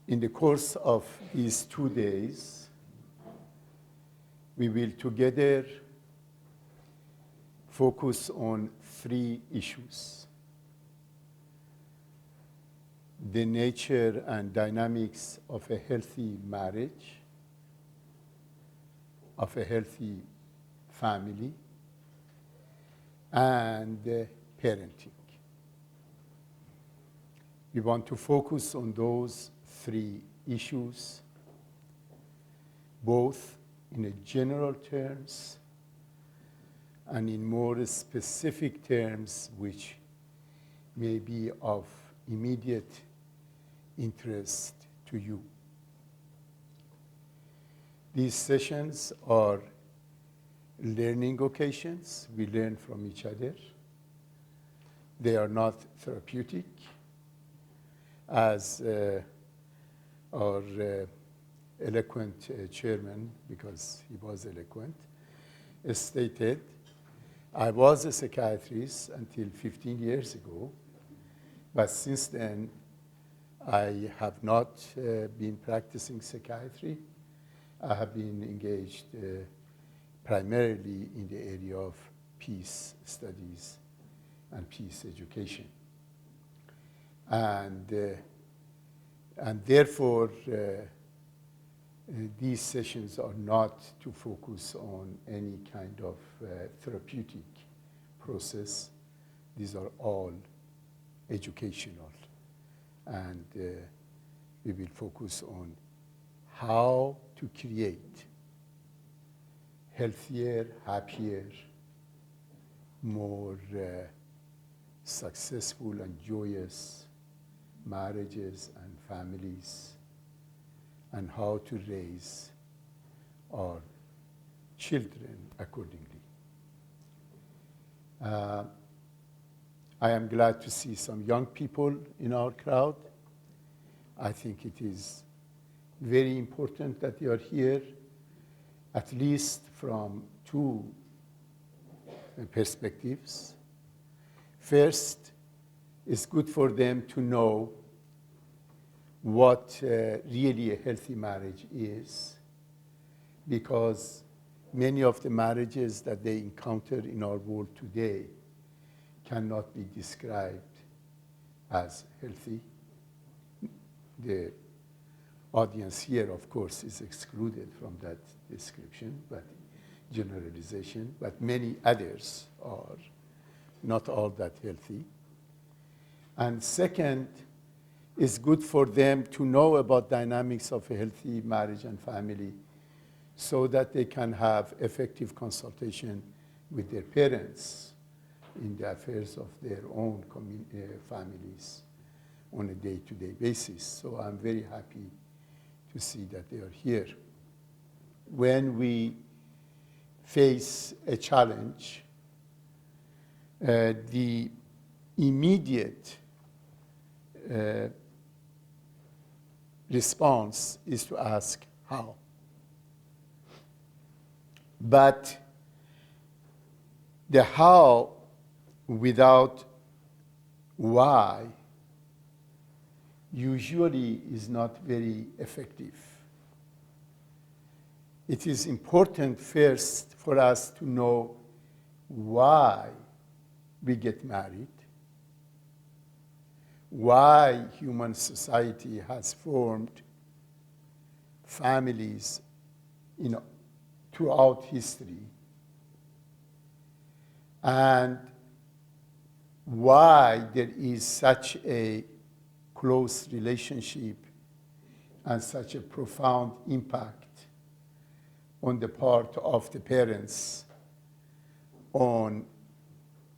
In the course of these 2 days, we will together focus on 3 issues: the nature and dynamics of a healthy marriage, of a healthy family, and parenting. We want to focus on those 3 issues, both in a general terms and in more specific terms which may be of immediate interest to you. These sessions are learning occasions. We learn from each other. They are not therapeutic, as our eloquent chairman, because he was eloquent, stated. I was a psychiatrist until 15 years ago, but since then, I have not been practicing psychiatry. I have been engaged primarily in the area of peace studies and peace education. And therefore, these sessions are not to focus on any kind of therapeutic process. These are all educational. And we will focus on how to create healthier, happier, more successful and joyous marriages and families, and how to raise our children accordingly. I am glad to see some young people in our crowd. I think it is very important that they are here, at least from 2 perspectives. First, it's good for them to know what really a healthy marriage is, because many of the marriages that they encounter in our world today cannot be described as healthy. The audience here, of course, is excluded from that description, but generalization, but many others are not all that healthy. And second, it's good for them to know about dynamics of a healthy marriage and family so that they can have effective consultation with their parents in the affairs of their own families on a day-to-day basis. So I'm very happy to see that they are here. When we face a challenge, the immediate response is to ask how. But the how without why usually is not very effective. It is important first for us to know why we get married, why human society has formed families throughout history, and why there is such a close relationship and such a profound impact on the part of the parents on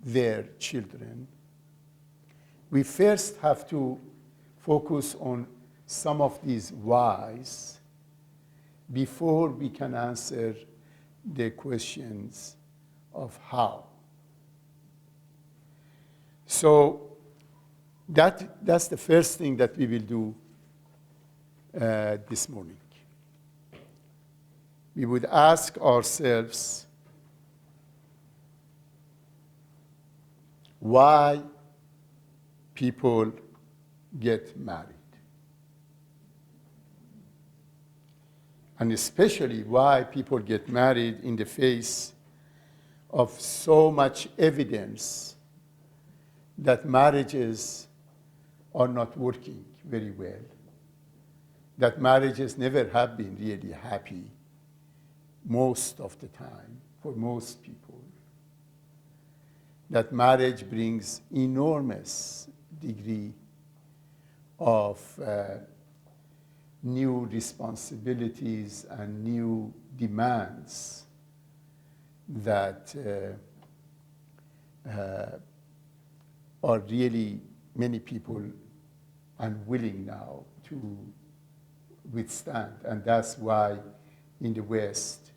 their children. We first have to focus on some of these whys before we can answer the questions of how. So that's the first thing that we will do this morning. We would ask ourselves why people get married. and especially why people get married in the face of so much evidence that marriages are not working very well, that marriages never have been really happy most of the time for most people, that marriage brings enormous degree of new responsibilities and new demands that are really many people unwilling now to withstand. And that's why in the West,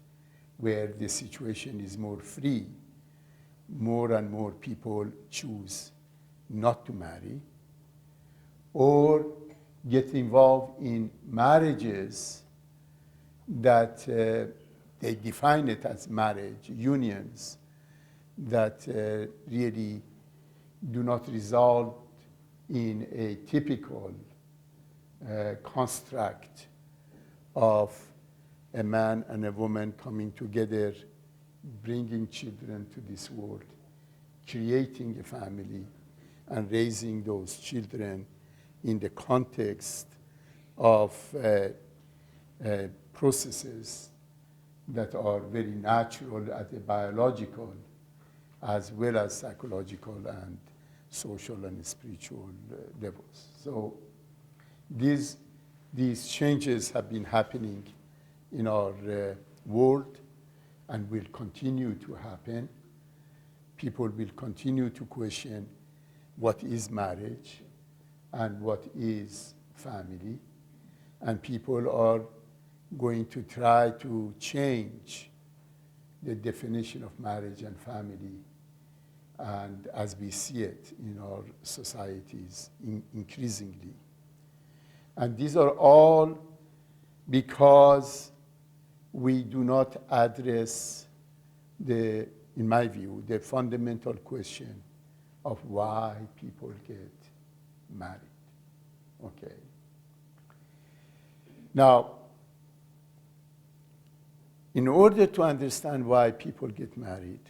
where the situation is more free, more and more people choose not to marry or get involved in marriages that they define it as marriage, unions that really do not result in a typical construct of a man and a woman coming together, bringing children to this world, creating a family, and raising those children in the context of processes that are very natural at the biological as well as psychological and social and spiritual levels. So these changes have been happening in our world and will continue to happen. People will continue to question what is marriage and what is family, and people are going to try to change the definition of marriage and family, and as we see it in our societies increasingly. And these are all because we do not address in my view, the fundamental question of why people get married. Okay. Now, in order to understand why people get married,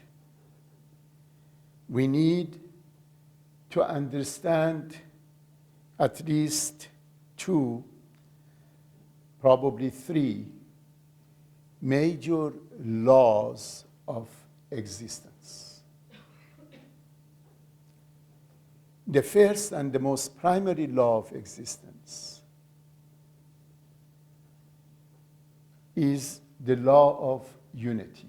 we need to understand at least two, probably three, major laws of existence. The first and the most primary law of existence is the law of unity.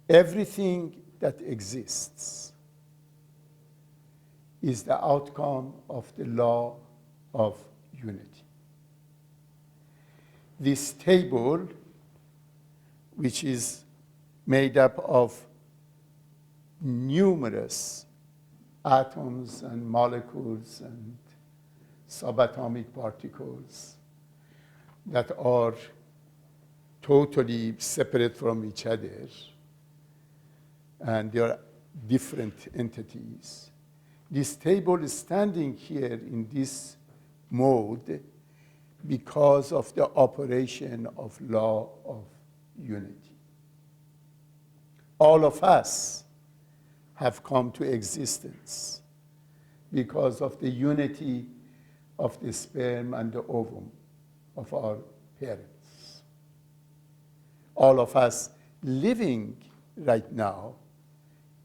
Everything that exists is the outcome of the law of unity. This table, which is made up of numerous atoms and molecules and subatomic particles that are totally separate from each other, and they are different entities. This table is standing here in this mode because of the operation of law of unity. All of us have come to existence because of the unity of the sperm and the ovum of our parents. All of us living right now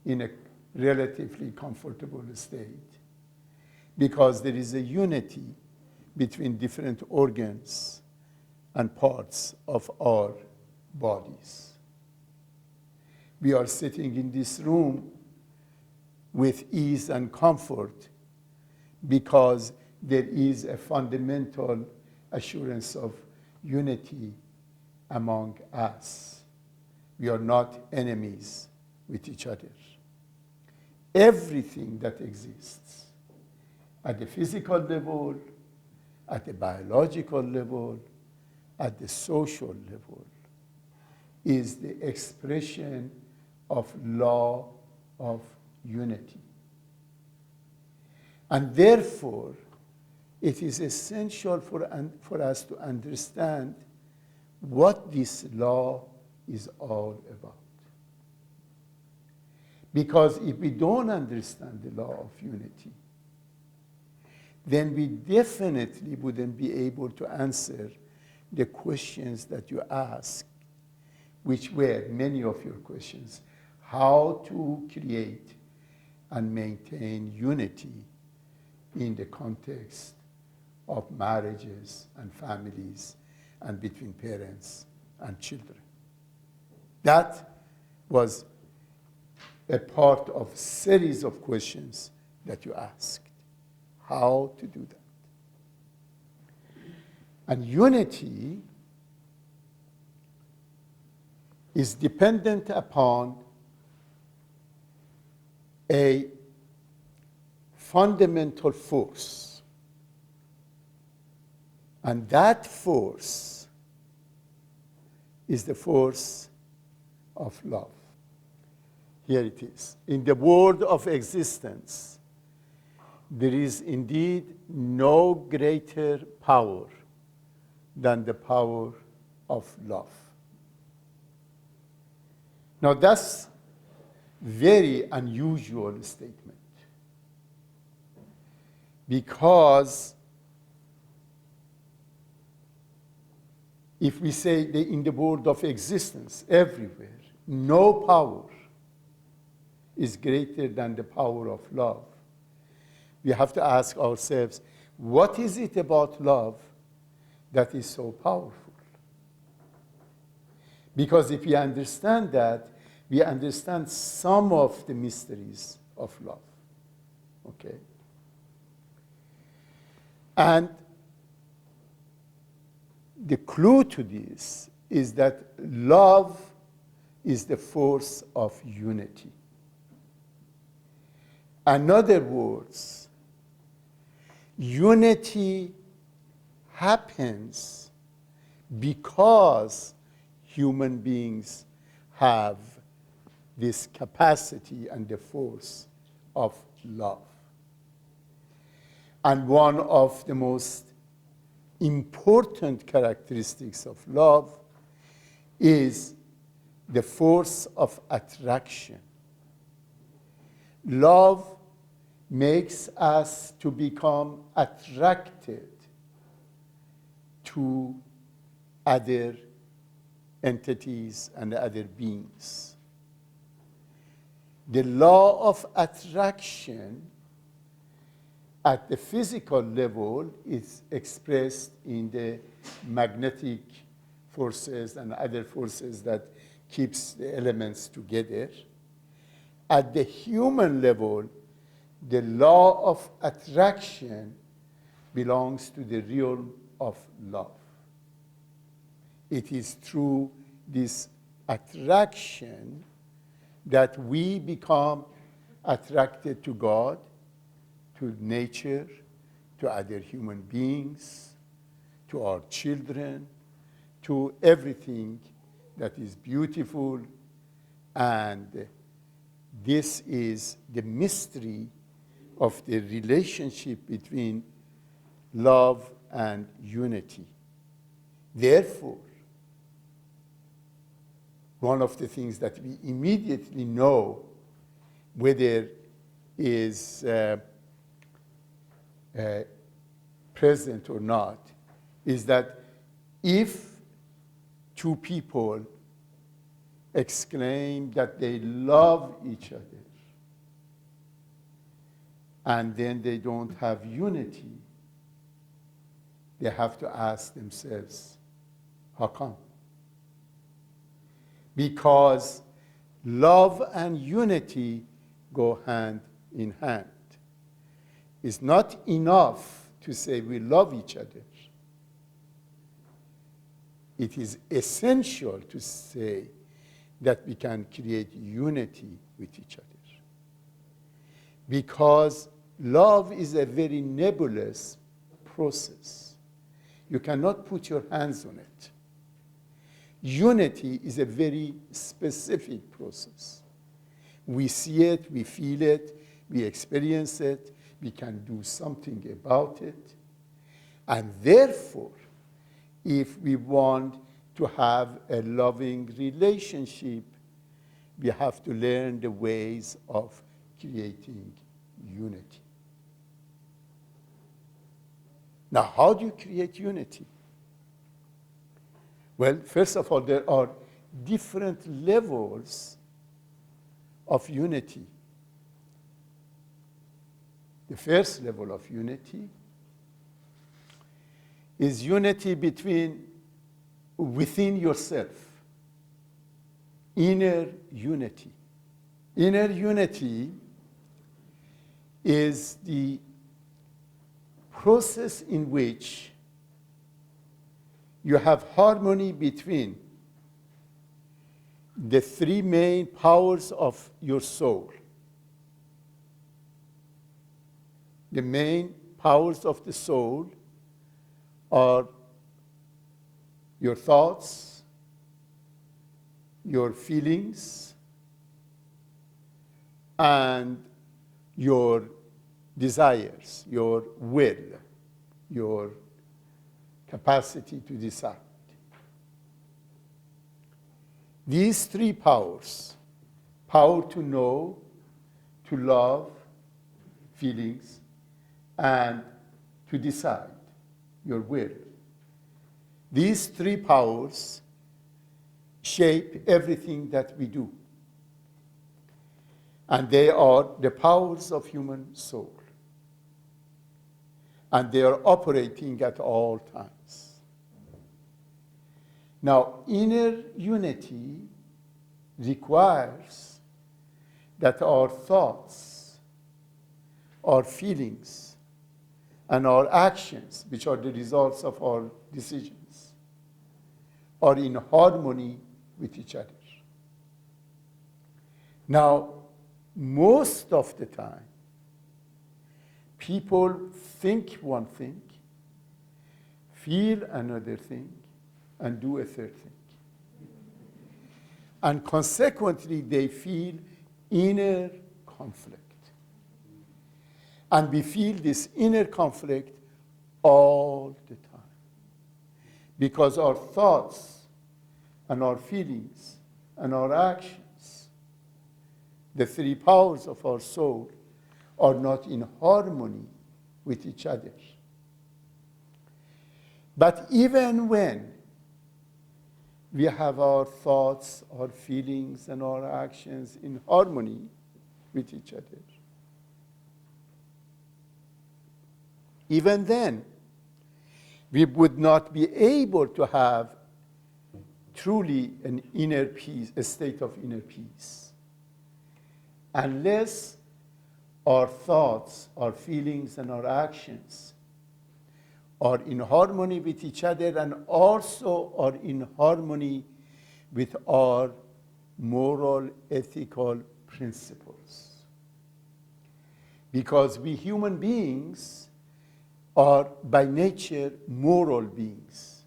in a relatively comfortable state because there is a unity between different organs and parts of our bodies. We are sitting in this room with ease and comfort because there is a fundamental assurance of unity among us. We are not enemies with each other. Everything that exists at the physical level, at the biological level, at the social level, is the expression of law of unity. And therefore, it is essential for us to understand what this law is all about. Because if we don't understand the law of unity, then we definitely wouldn't be able to answer the questions that you asked, which were many of your questions. How to create and maintain unity in the context of marriages and families and between parents and children. That was a part of a series of questions that you asked. How to do that. And unity is dependent upon a fundamental force. And that force is the force of love. Here it is. In the world of existence, there is indeed no greater power than the power of love. Now that's very unusual statement, because if we say that in the world of existence, everywhere, no power is greater than the power of love, we have to ask ourselves, what is it about love that is so powerful? Because if we understand that, we understand some of the mysteries of love. Okay? And the clue to this is that love is the force of unity. In other words, unity happens because human beings have this capacity and the force of love. And one of the most important characteristics of love is the force of attraction. Love makes us to become attracted to other entities and other beings. The law of attraction at the physical level is expressed in the magnetic forces and other forces that keeps the elements together. At the human level, the law of attraction belongs to the realm of love. It is through this attraction that we become attracted to God, to nature, to other human beings, to our children, to everything that is beautiful. And this is the mystery of the relationship between love and unity. Therefore, one of the things that we immediately know whether is present or not is that if two people exclaim that they love each other and then they don't have unity, they have to ask themselves, how come? Because love and unity go hand in hand. It's not enough to say we love each other. It is essential to say that we can create unity with each other. Because love is a very nebulous process. You cannot put your hands on it. Unity is a very specific process. We see it, we feel it, we experience it, we can do something about it, And therefore, if we want to have a loving relationship, we have to learn the ways of creating unity. Now, how do you create unity? Well, first of all, there are different levels of unity. The first level of unity is unity within yourself. Inner unity. Inner unity is the process in which you have harmony between the three main powers of your soul. The main powers of the soul are your thoughts, your feelings, and your desires, your will, your capacity to decide. These three powers, power to know, to love, feelings, and to decide, your will. These three powers shape everything that we do. And they are the powers of human soul. And they are operating at all times. Now, inner unity requires that our thoughts, our feelings, and our actions, which are the results of our decisions, are in harmony with each other. Now, most of the time, people think one thing, feel another thing, and do a third thing. And consequently, they feel inner conflict. And we feel this inner conflict all the time. Because our thoughts and our feelings and our actions, the three powers of our soul, are not in harmony with each other. But even when we have our thoughts, our feelings, and our actions in harmony with each other, even then, we would not be able to have truly an inner peace, a state of inner peace, unless our thoughts, our feelings, and our actions are in harmony with each other and also are in harmony with our moral, ethical principles. Because we human beings are by nature moral beings.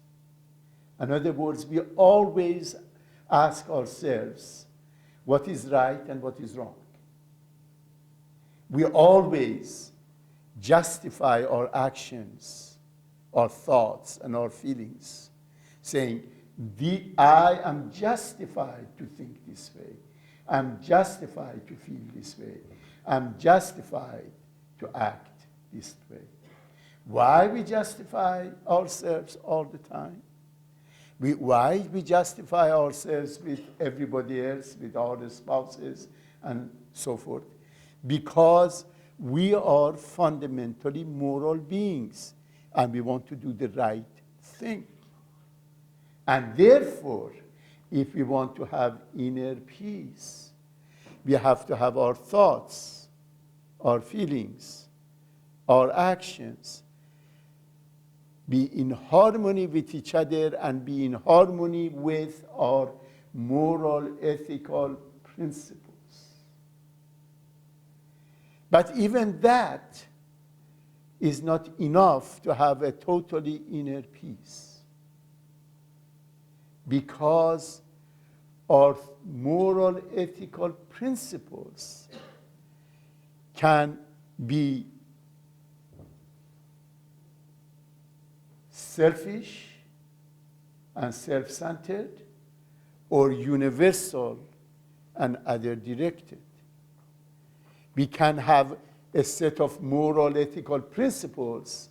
In other words, we always ask ourselves what is right and what is wrong. We always justify our actions, our thoughts, and our feelings, saying, I am justified to think this way. I'm justified to feel this way. I'm justified to act this way. Why we justify ourselves all the time? Why we justify ourselves with everybody else, with all the spouses, and so forth? Because we are fundamentally moral beings, and we want to do the right thing. And therefore, if we want to have inner peace, we have to have our thoughts, our feelings, our actions be in harmony with each other and be in harmony with our moral, ethical principles. But even that is not enough to have a totally inner peace, because our moral, ethical principles can be selfish and self-centered, or universal and other-directed. We can have a set of moral, ethical principles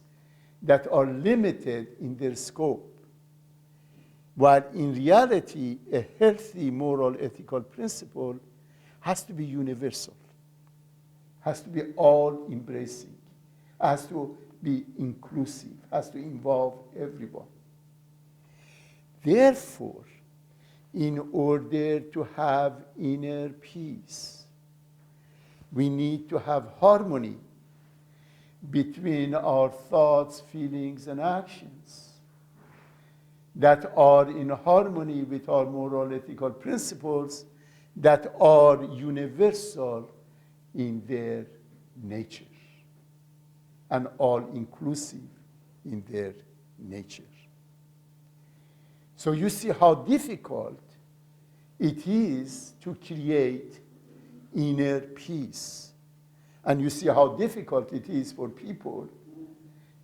that are limited in their scope, while in reality, a healthy moral, ethical principle has to be universal, has to be all-embracing, has to be inclusive, has to involve everyone. Therefore, in order to have inner peace, we need to have harmony between our thoughts, feelings, and actions that are in harmony with our moral, ethical principles that are universal in their nature and all-inclusive in their nature. So you see how difficult it is to create inner peace. And you see how difficult it is for people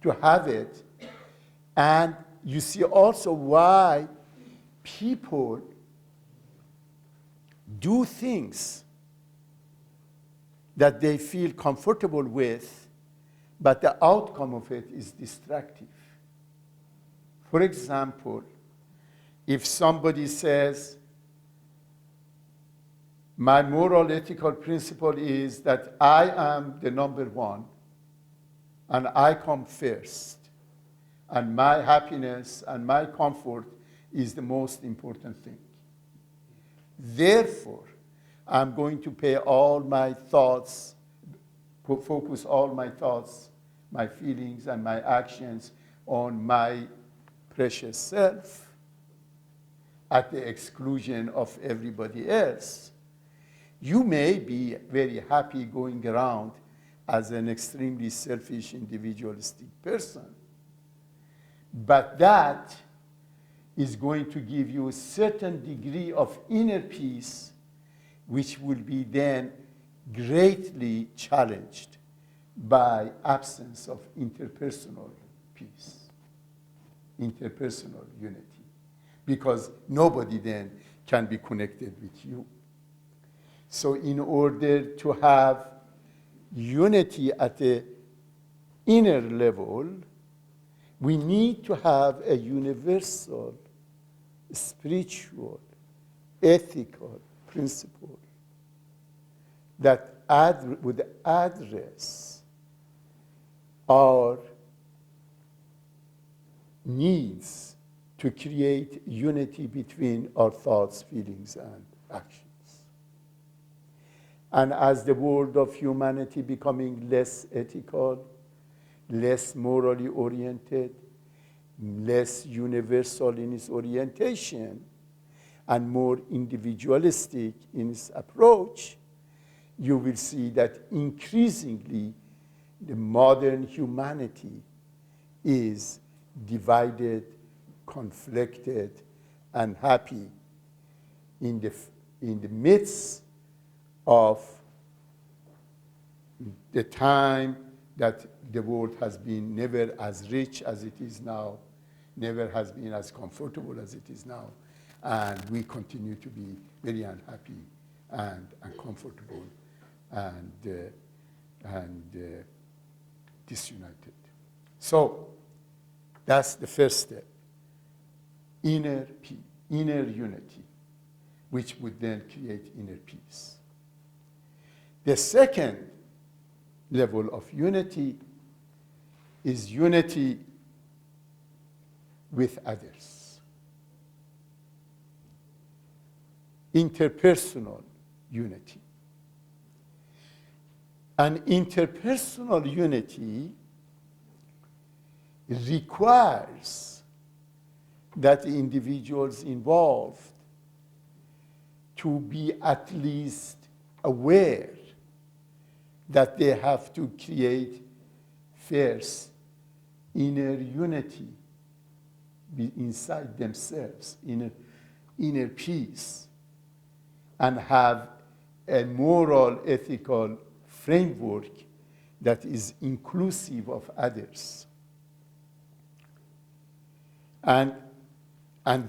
to have it. And you see also why people do things that they feel comfortable with, but the outcome of it is destructive. For example, if somebody says, my moral ethical principle is that I am the number one, and I come first, and my happiness and my comfort is the most important thing. Therefore, I'm going to pay all my thoughts, focus all my thoughts, my feelings, and my actions on my precious self at the exclusion of everybody else. You may be very happy going around as an extremely selfish, individualistic person, but that is going to give you a certain degree of inner peace, which will be then greatly challenged by absence of interpersonal peace, interpersonal unity, because nobody then can be connected with you. So in order to have unity at the inner level, we need to have a universal, spiritual, ethical principle that would address our needs to create unity between our thoughts, feelings, and actions. And as the world of humanity becoming less ethical, less morally oriented, less universal in its orientation, and more individualistic in its approach, you will see that increasingly the modern humanity is divided, conflicted, and happy in the midst of the time that the world has been never as rich as it is now, never has been as comfortable as it is now, and we continue to be very unhappy and uncomfortable and disunited. So that's the first step, inner peace, inner unity, which would then create inner peace. The second level of unity is unity with others. Interpersonal unity. And interpersonal unity requires that the individuals involved to be at least aware that they have to create first inner unity inside themselves, inner peace, and have a moral, ethical framework that is inclusive of others. And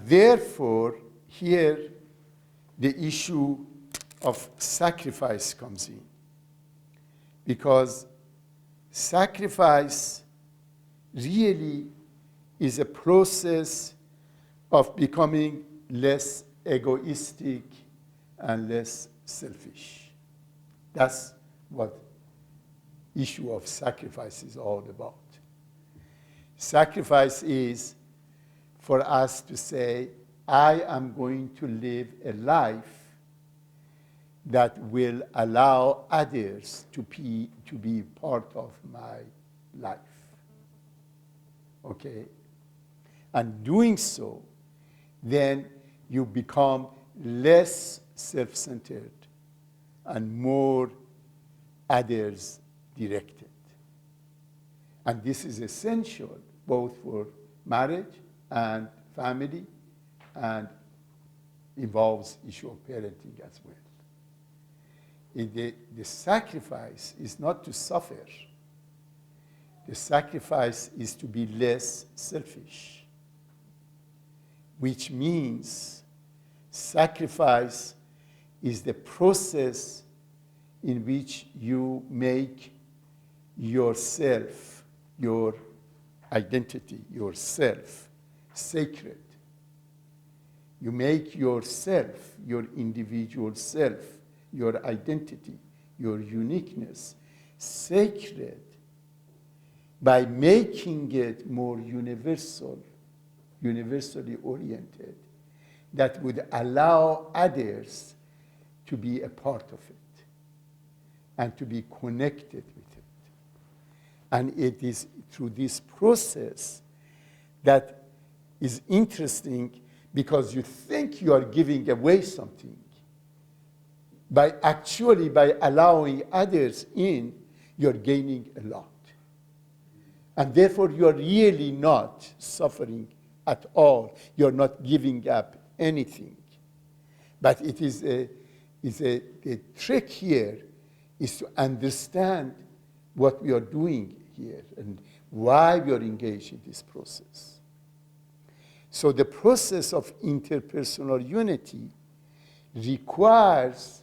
therefore, here, the issue of sacrifice comes in. Because sacrifice really is a process of becoming less egoistic and less selfish. That's what issue of sacrifice is all about. Sacrifice is for us to say, I am going to live a life that will allow others to be part of my life. Okay? And doing so, then you become less self-centered and more others-directed. And this is essential both for marriage and family, and involves issue of parenting as well. The sacrifice is not to suffer. The sacrifice is to be less selfish, which means sacrifice is the process in which you make yourself, your identity, yourself, sacred. You make yourself, your individual self, your identity, your uniqueness sacred by making it more universal, universally oriented, that would allow others to be a part of it and to be connected with it. And it is through this process that is interesting, because you think you are giving away something. By allowing others in, you're gaining a lot. And therefore, you're really not suffering at all. You're not giving up anything. But it is a trick here is to understand what we are doing here and why we are engaged in this process. So the process of interpersonal unity requires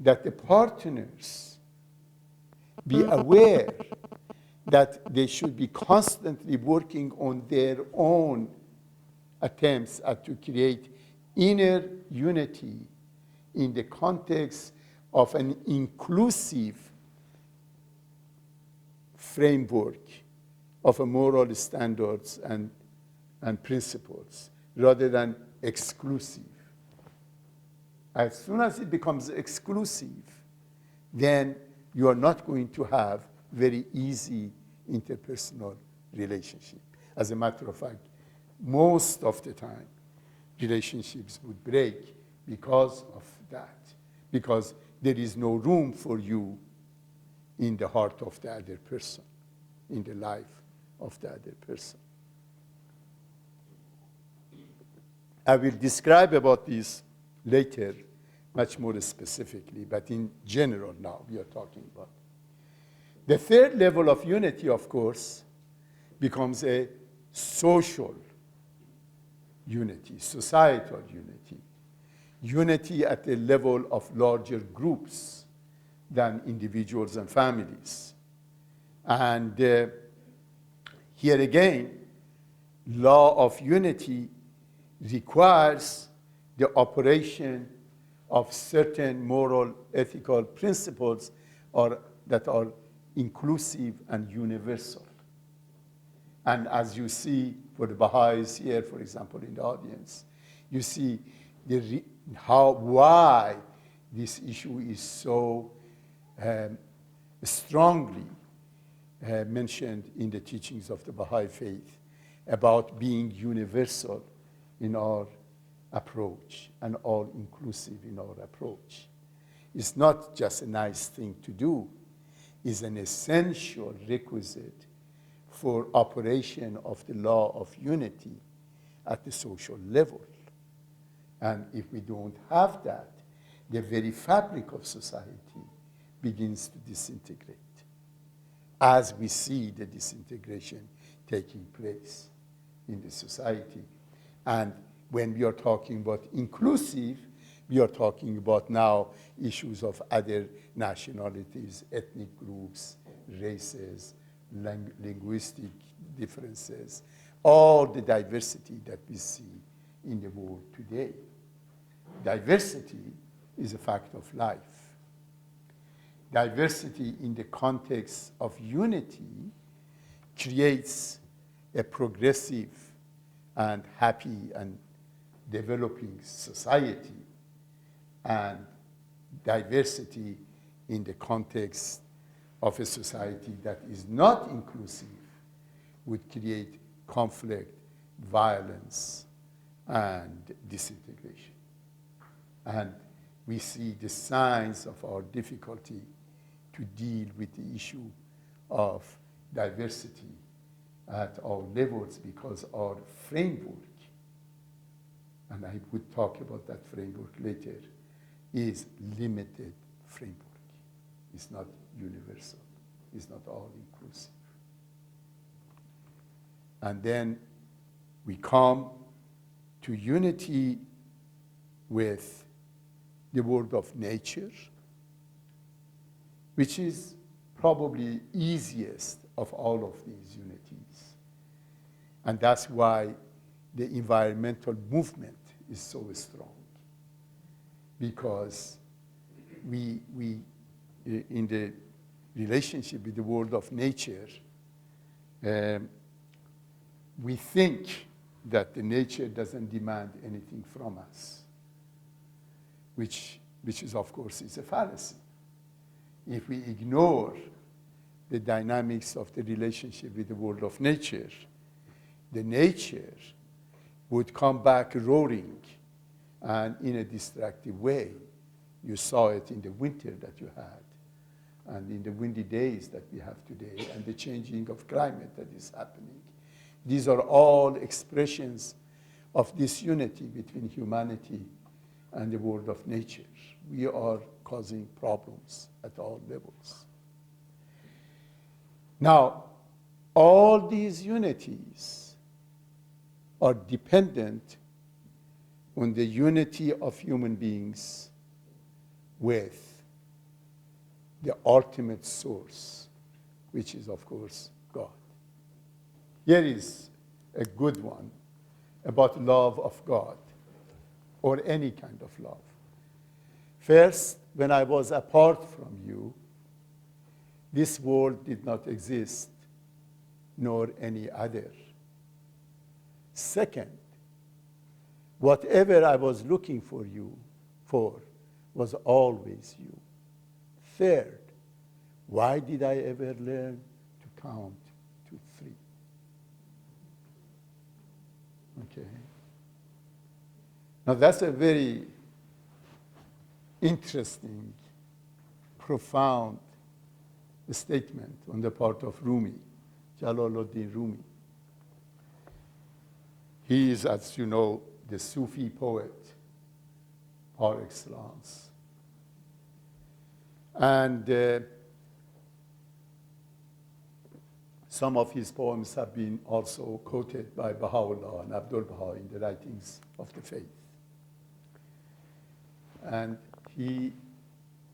that the partners be aware that they should be constantly working on their own attempts to create inner unity in the context of an inclusive framework of moral standards and principles, rather than exclusive. As soon as it becomes exclusive, then you are not going to have very easy interpersonal relationship. As a matter of fact, most of the time, relationships would break because of that, because there is no room for you in the heart of the other person, in the life of the other person. I will describe about this later much more specifically, but in general now we are talking about. The third level of unity, of course, becomes a social unity, societal unity. Unity at the level of larger groups than individuals and families. And here again, law of unity requires the operation of certain moral, ethical principles that are inclusive and universal. And as you see for the Baha'is here, for example, in the audience, you see why this issue is so strongly mentioned in the teachings of the Baha'i faith about being universal in our approach and all inclusive in our approach. It's not just a nice thing to do, it's an essential requisite for operation of the law of unity at the social level. And if we don't have that, the very fabric of society begins to disintegrate, as we see the disintegration taking place in the society. And when we are talking about inclusive, we are talking about now issues of other nationalities, ethnic groups, races, linguistic differences, all the diversity that we see in the world today. Diversity is a fact of life. Diversity in the context of unity creates a progressive and happy and developing society, and diversity in the context of a society that is not inclusive would create conflict, violence, and disintegration. And we see the signs of our difficulty to deal with the issue of diversity at all levels because our framework, and I would talk about that framework later, is limited framework. It's not universal. It's not all inclusive. And then we come to unity with the world of nature, which is probably easiest of all of these unities. And that's why the environmental movement is so strong. Because we in the relationship with the world of nature, we think that the nature doesn't demand anything from us, which is, of course, is a fallacy. If we ignore the dynamics of the relationship with the world of nature, the nature would come back roaring and in a destructive way. You saw it in the winter that you had, and in the windy days that we have today, and the changing of climate that is happening. These are all expressions of disunity between humanity and the world of nature. We are causing problems at all levels. Now, all these unities are dependent on the unity of human beings with the ultimate source, which is, of course, God. Here is a good one about love of God, or any kind of love. First, when I was apart from you, this world did not exist, nor any other. Second, whatever I was looking for you for was always you. Third, why did I ever learn to count to 3? Okay. Now that's a very interesting, profound statement on the part of Rumi, Jalaluddin Rumi. He is, as you know, the Sufi poet par excellence. And some of his poems have been also quoted by Baha'u'llah and Abdul Baha in the writings of the faith. And he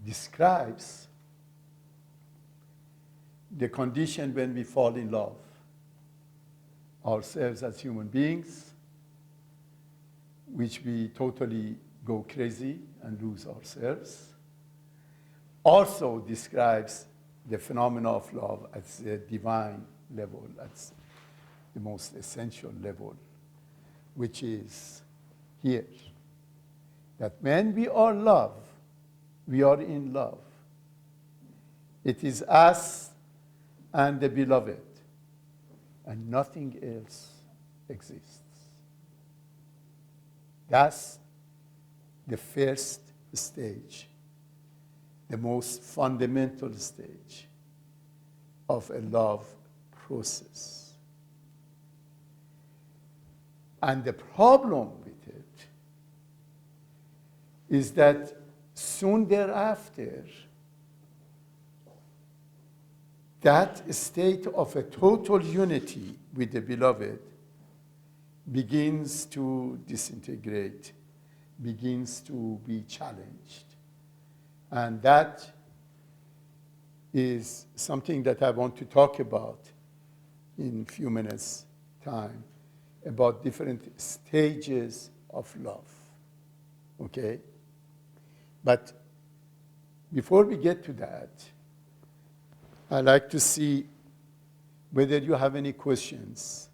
describes the condition when we fall in love ourselves as human beings, which we totally go crazy and lose ourselves. Also describes the phenomena of love at the divine level, at the most essential level, which is here. That when we are love, we are in love. It is us and the beloved, and nothing else exists. That's the first stage, the most fundamental stage of a love process. And the problem with it is that soon thereafter, that state of a total unity with the beloved begins to disintegrate, begins to be challenged. And that is something that I want to talk about in a few minutes' time, about different stages of love, okay? But before we get to that, I'd like to see whether you have any questions.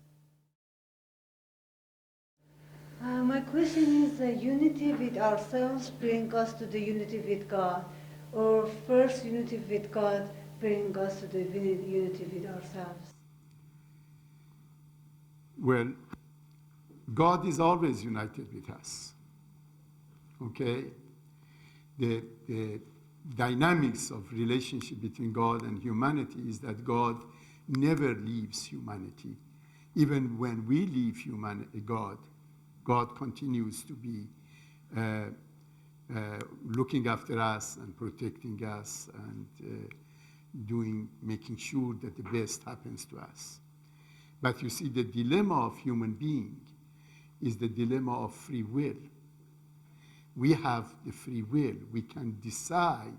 My question is, unity with ourselves bring us to the unity with God, or first unity with God bring us to the unity with ourselves? Well, God is always united with us, okay? The dynamics of relationship between God and humanity is that God never leaves humanity. Even when we leave God continues to be looking after us and protecting us and making sure that the best happens to us. But you see, the dilemma of human being is the dilemma of free will. We have the free will. We can decide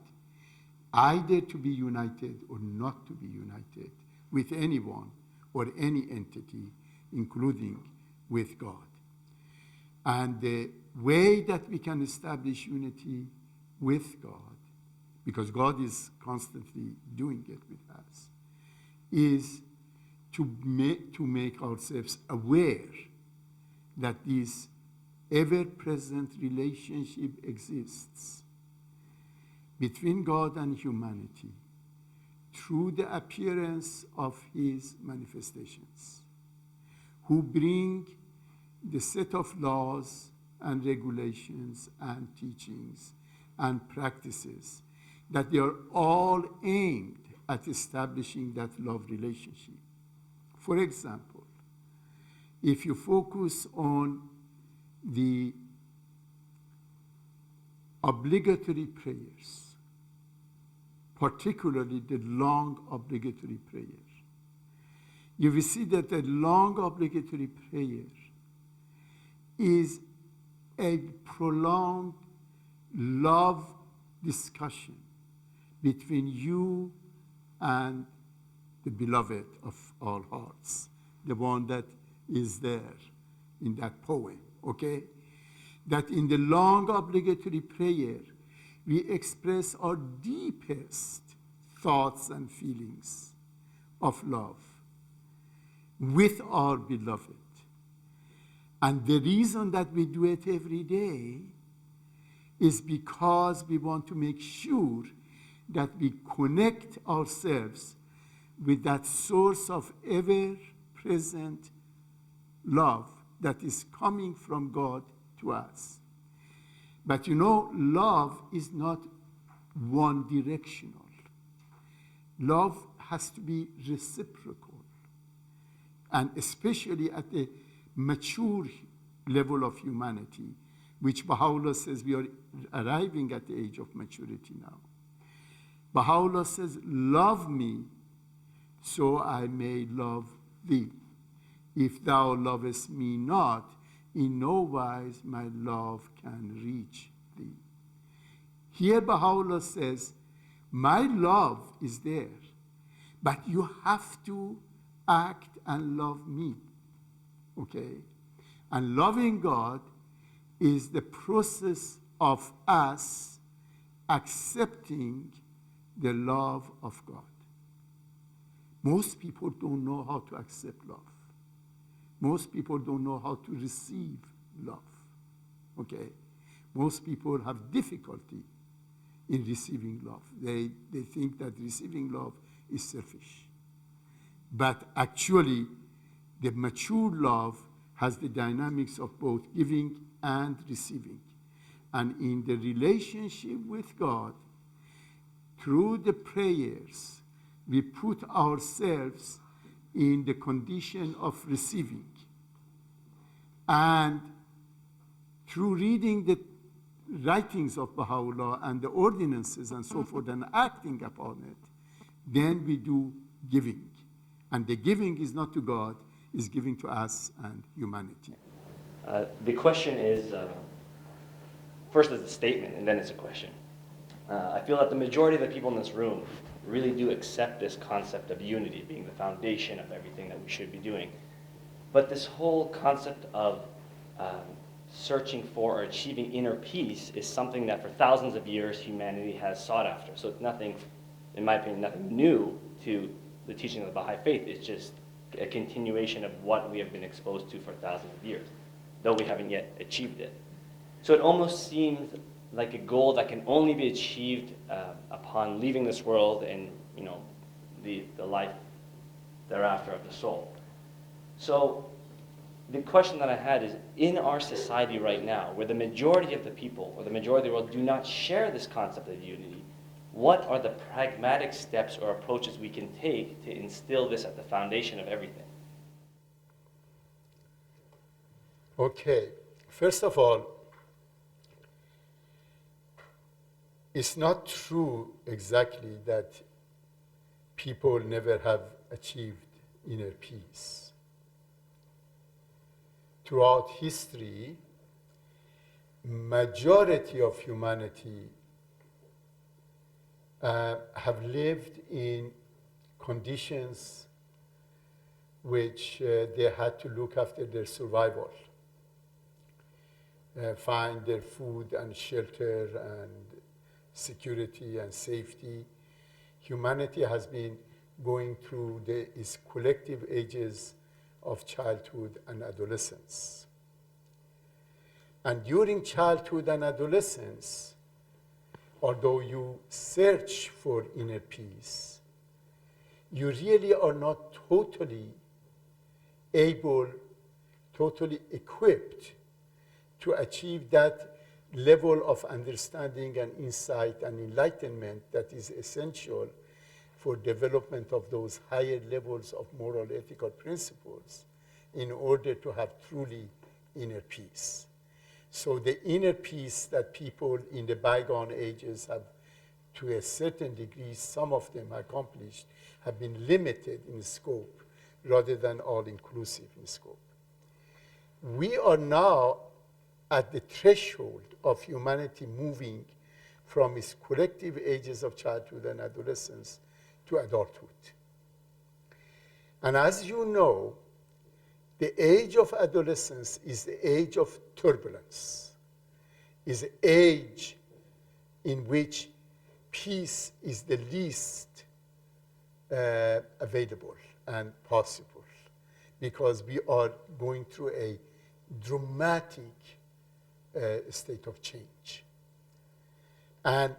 either to be united or not to be united with anyone or any entity, including with God. And the way that we can establish unity with God, because God is constantly doing it with us, is to make ourselves aware that this ever-present relationship exists between God and humanity through the appearance of his manifestations, who bring the set of laws and regulations and teachings and practices that they are all aimed at establishing that love relationship. For example, if you focus on the obligatory prayers, particularly the long obligatory prayer, you will see that the long obligatory prayer is a prolonged love discussion between you and the beloved of all hearts, the one that is there in that poem, okay? That in the long obligatory prayer, we express our deepest thoughts and feelings of love with our beloved. And the reason that we do it every day is because we want to make sure that we connect ourselves with that source of ever-present love that is coming from God to us. But you know, love is not one-directional. Love has to be reciprocal. And especially at the mature level of humanity, which Baha'u'llah says we are arriving at the age of maturity now. Baha'u'llah says, love me so I may love thee. If thou lovest me not, in no wise my love can reach thee. Here Baha'u'llah says, my love is there, but you have to act and love me, okay? And loving God is the process of us accepting the love of God. Most people don't know how to accept love. Most people don't know how to receive love, okay? Most people have difficulty in receiving love. They think that receiving love is selfish. But actually, the mature love has the dynamics of both giving and receiving. And in the relationship with God, through the prayers, we put ourselves in the condition of receiving. And through reading the writings of Baha'u'llah and the ordinances and so forth and acting upon it, then we do giving. And the giving is not to God, is giving to us and humanity. The question is, first is a statement, and then it's a question. I feel that the majority of the people in this room really do accept this concept of unity being the foundation of everything that we should be doing. But this whole concept of searching for or achieving inner peace is something that for thousands of years humanity has sought after. So it's nothing, in my opinion, nothing new to the teaching of the Baha'i faith. It's just a continuation of what we have been exposed to for thousands of years, though we haven't yet achieved it. So it almost seems like a goal that can only be achieved upon leaving this world and, you know, the life thereafter of the soul. So the question that I had is, in our society right now, where the majority of the people, or the majority of the world, do not share this concept of unity, what are the pragmatic steps or approaches we can take to instill this at the foundation of everything? Okay, first of all, it's not true exactly that people never have achieved inner peace. Throughout history, majority of humanity have lived in conditions which they had to look after their survival, find their food and shelter and security and safety. Humanity has been going through its collective ages of childhood and adolescence. And during childhood and adolescence, although you search for inner peace, you really are not totally able, totally equipped to achieve that level of understanding and insight and enlightenment that is essential for development of those higher levels of moral ethical principles in order to have truly inner peace. So the inner peace that people in the bygone ages have, to a certain degree, some of them accomplished, have been limited in scope rather than all-inclusive in scope. We are now at the threshold of humanity moving from its collective ages of childhood and adolescence to adulthood. And as you know, the age of adolescence is the age of turbulence, is the age in which peace is the least available and possible, because we are going through a dramatic state of change. And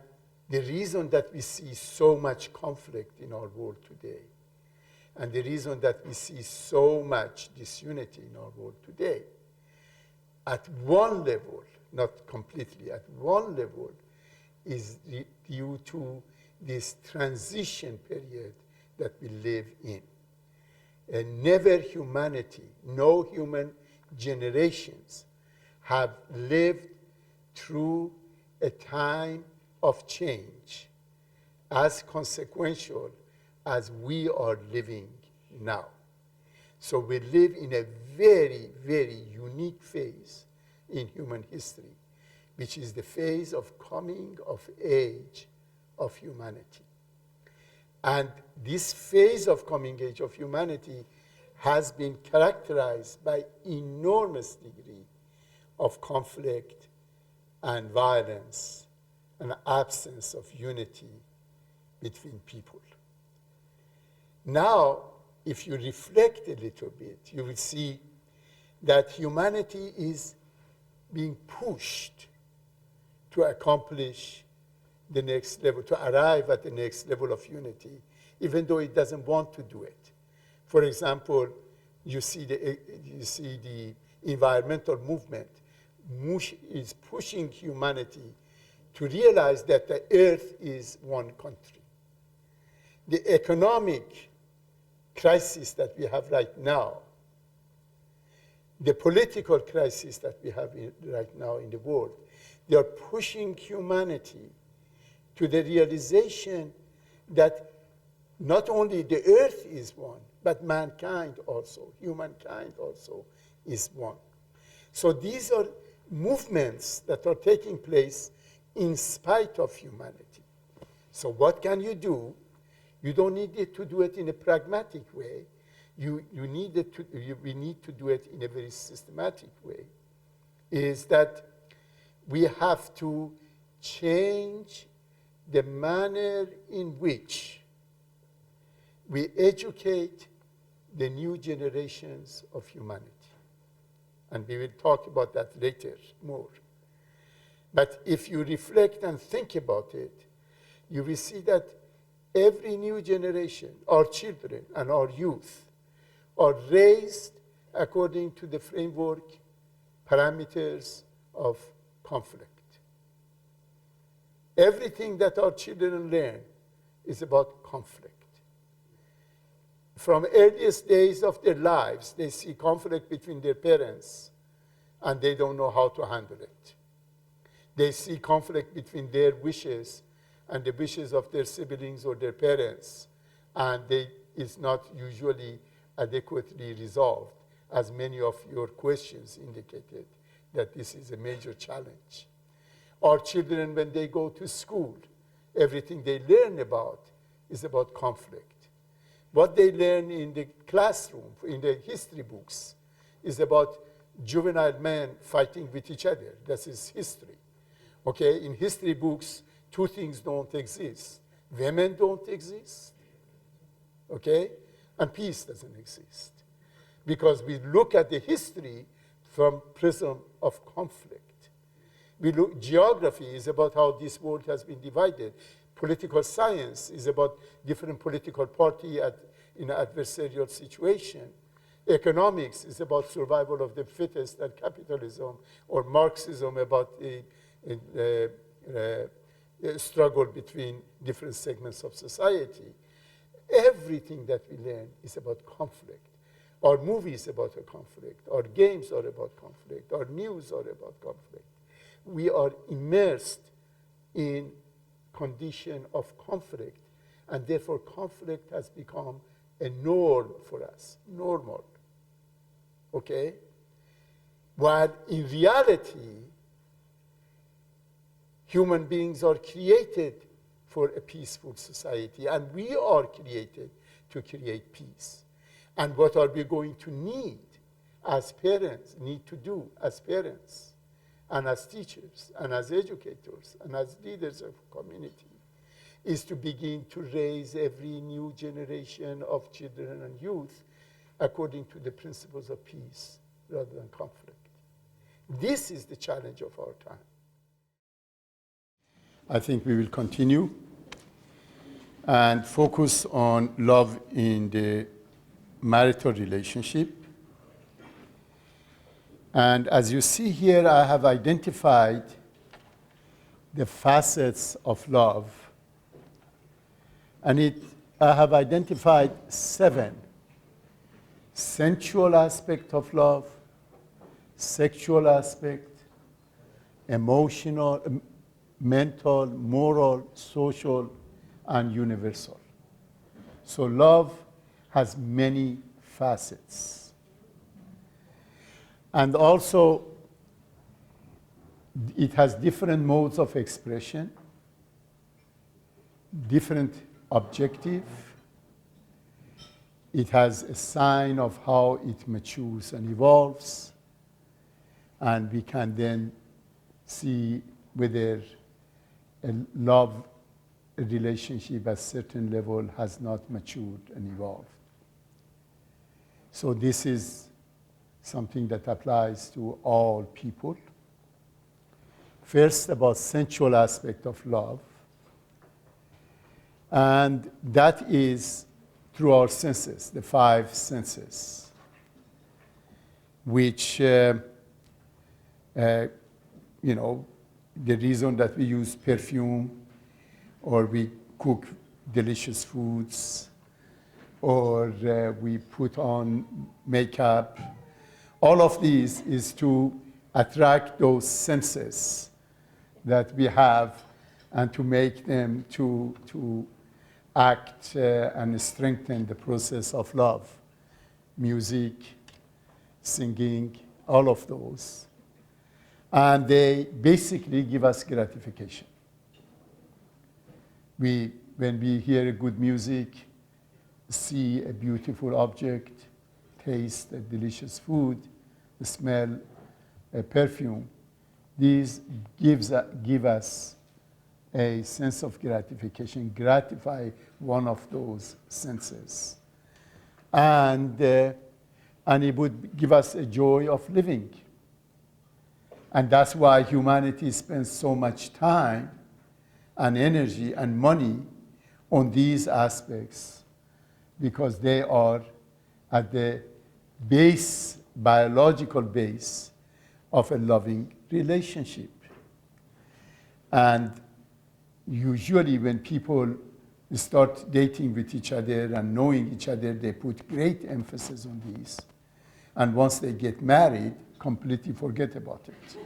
the reason that we see so much conflict in our world today, and the reason that we see so much disunity in our world today, at one level, not completely, at one level, is due to this transition period that we live in. And never humanity, no human generations have lived through a time of change as consequential as we are living now. So we live in a very, very unique phase in human history, which is the phase of coming of age of humanity. And this phase of coming age of humanity has been characterized by enormous degree of conflict and violence and absence of unity between people. Now, if you reflect a little bit, you will see that humanity is being pushed to accomplish the next level, to arrive at the next level of unity, even though it doesn't want to do it. For example, you see the environmental movement is pushing humanity to realize that the earth is one country. The economic crisis that we have right now, the political crisis that we have right now in the world, they are pushing humanity to the realization that not only the earth is one, but mankind also, humankind also is one. So these are movements that are taking place in spite of humanity. So what can you do? You don't need it to do it in a pragmatic way. We need to do it in a very systematic way. Is that we have to change the manner in which we educate the new generations of humanity. And we will talk about that later more. But if you reflect and think about it, you will see that every new generation, our children and our youth, are raised according to the framework, parameters of conflict. Everything that our children learn is about conflict. From earliest days of their lives, they see conflict between their parents, and they don't know how to handle it. They see conflict between their wishes and the wishes of their siblings or their parents, and it's not usually adequately resolved, as many of your questions indicated, that this is a major challenge. Our children, when they go to school, everything they learn about is about conflict. What they learn in the classroom, in the history books, is about juvenile men fighting with each other. That is history. Okay, in history books, two things don't exist. Women don't exist, okay? And peace doesn't exist. Because we look at the history from prism of conflict. Geography is about how this world has been divided. Political science is about different political parties in an adversarial situation. Economics is about survival of the fittest and capitalism, or Marxism about the struggle between different segments of society. Everything that we learn is about conflict. Our movies are about a conflict. Our games are about conflict. Our news are about conflict. We are immersed in condition of conflict, and therefore conflict has become a norm for us, normal, okay? While in reality, human beings are created for a peaceful society, and we are created to create peace. And what are we going to need as parents, need to do as parents, and as teachers, and as educators, and as leaders of community, is to begin to raise every new generation of children and youth according to the principles of peace rather than conflict. This is the challenge of our time. I think we will continue and focus on love in the marital relationship. And as you see here, I have identified the facets of love. And I have identified 7: sensual aspect of love, sexual aspect, emotional, mental, moral, social, and universal. So love has many facets. And also, it has different modes of expression, different objective. It has a sign of how it matures and evolves. And we can then see whether a love relationship at a certain level has not matured and evolved. So this is something that applies to all people. First, about sensual aspect of love. And that is through our senses, the 5 senses, which, the reason that we use perfume, or we cook delicious foods, or we put on makeup, all of these is to attract those senses that we have and to make them to act and strengthen the process of love. Music, singing, all of those. And they basically give us gratification. When we hear good music, see a beautiful object, taste a delicious food, smell a perfume, these give us a sense of gratification, gratify one of those senses. And it would give us a joy of living. And that's why humanity spends so much time and energy and money on these aspects, because they are at the base, biological base of a loving relationship. And usually when people start dating with each other and knowing each other, they put great emphasis on these. And once they get married, completely forget about it.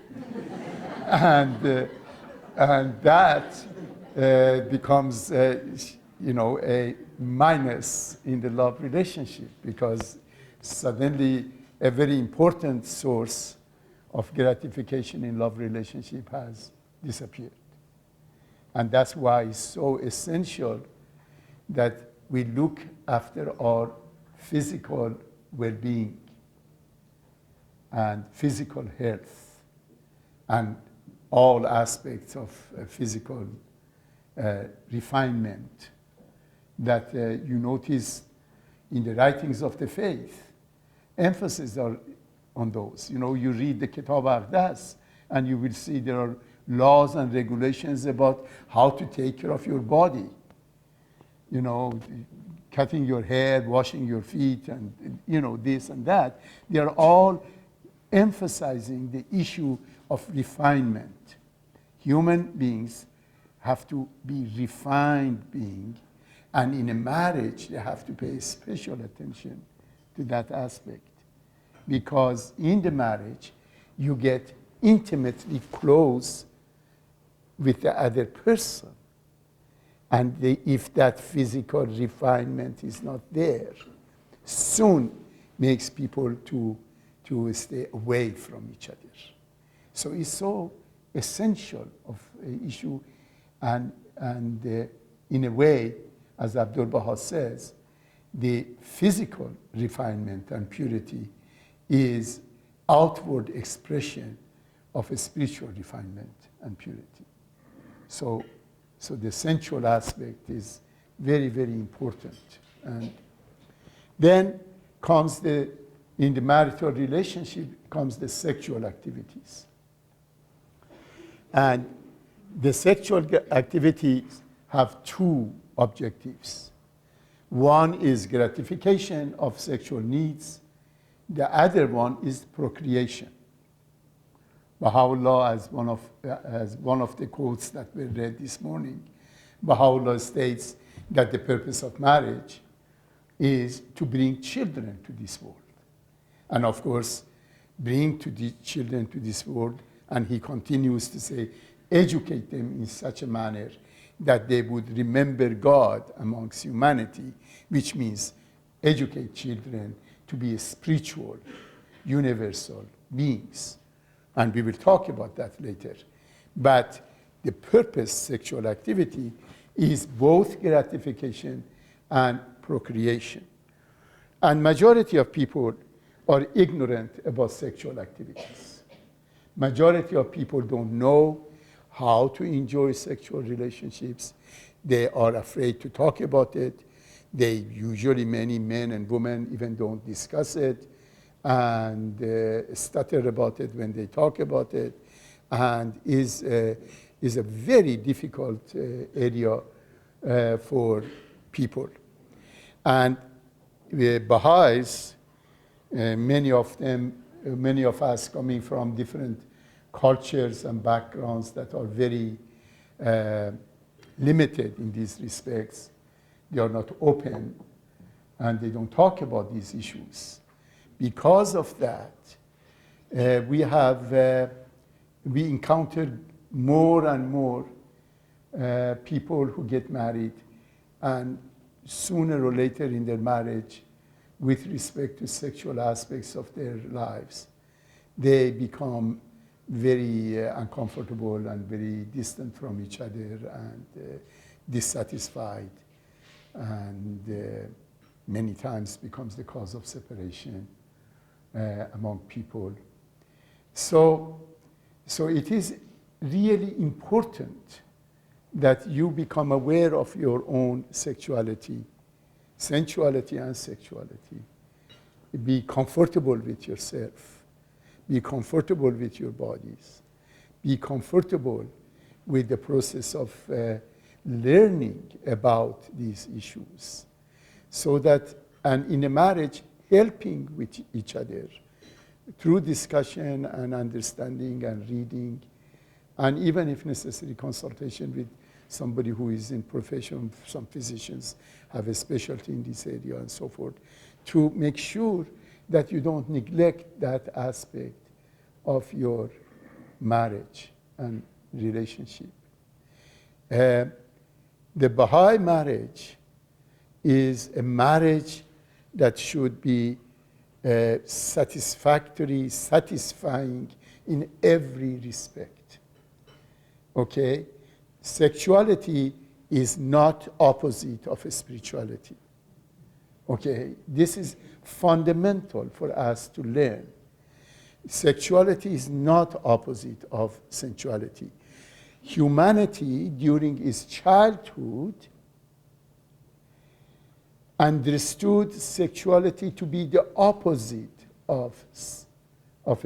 and that becomes, a minus in the love relationship, because suddenly a very important source of gratification in love relationship has disappeared. And that's why it's so essential that we look after our physical well-being and physical health and all aspects of physical refinement that you notice in the writings of the faith. Emphasis are on those. You read the Kitab al-Aqdas, and you will see there are laws and regulations about how to take care of your body. Cutting your hair, washing your feet, and this and that. They are all emphasizing the issue of refinement. Human beings have to be refined beings, and in a marriage they have to pay special attention to that aspect, because in the marriage you get intimately close with the other person, and if that physical refinement is not there, soon makes people to stay away from each other. So it's so essential of an issue, and in a way, as Abdul Baha says, the physical refinement and purity is outward expression of a spiritual refinement and purity. So the sensual aspect is very, very important. And then comes in the marital relationship comes the sexual activities. And the sexual activities have two objectives. One is gratification of sexual needs. The other one is procreation. Baha'u'llah, as one of the quotes that we read this morning, Baha'u'llah states that the purpose of marriage is to bring children to this world. And of course, bring the children to this world, and he continues to say, educate them in such a manner that they would remember God amongst humanity, which means educate children to be spiritual, universal beings. And we will talk about that later. But the purpose, sexual activity, is both gratification and procreation. And majority of people are ignorant about sexual activities. Majority of people don't know how to enjoy sexual relationships. They are afraid to talk about it. Usually many men and women even don't discuss it, and stutter about it when they talk about it, and is a very difficult area for people. And the Baha'is, many of us coming from different cultures and backgrounds that are very limited in these respects, they are not open, and they don't talk about these issues. Because of that, we encountered more and more people who get married and sooner or later in their marriage, with respect to sexual aspects of their lives, they become very uncomfortable and very distant from each other and dissatisfied, and many times becomes the cause of separation among people. So it is really important that you become aware of your own sexuality, sensuality and sexuality. Be comfortable with yourself. Be comfortable with your bodies. Be comfortable with the process of learning about these issues. So that, and in a marriage, helping with each other through discussion and understanding and reading, and even if necessary, consultation with somebody who is in profession. Some physicians have a specialty in this area and so forth, to make sure that you don't neglect that aspect of your marriage and relationship. The Baha'i marriage is a marriage that should be satisfactory, satisfying in every respect. Okay? Sexuality is not opposite of spirituality. Okay? This is fundamental for us to learn. Sexuality is not opposite of sensuality. Humanity, during its childhood, understood sexuality to be the opposite of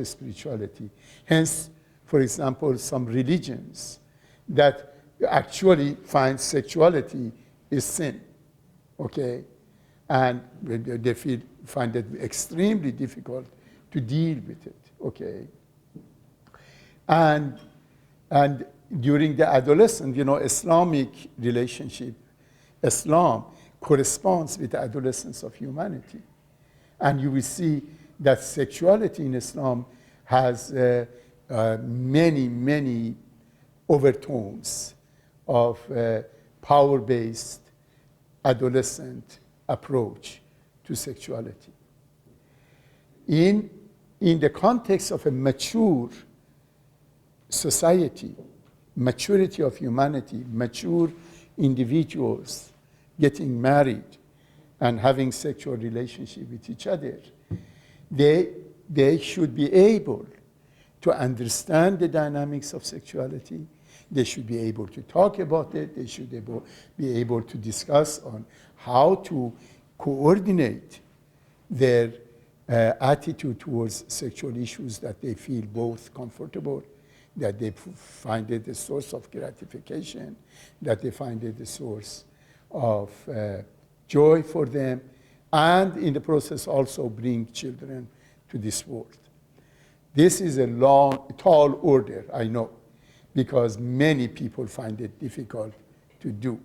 spirituality. Hence, for example, some religions that actually find sexuality is sin, okay? And they find it extremely difficult to deal with it, okay? And during the adolescence, Islamic relationship, Islam corresponds with the adolescence of humanity. And you will see that sexuality in Islam has many, many overtones of power-based adolescent approach to sexuality. In the context of a mature society, maturity of humanity, mature individuals getting married and having sexual relationship with each other, they should be able to understand the dynamics of sexuality. They should be able to talk about it. They should be able to discuss on how to coordinate their attitude towards sexual issues, that they feel both comfortable, that they find it a source of gratification, that they find it a source of joy for them, and in the process also bring children to this world. This is a long, tall order, I know, because many people find it difficult to do.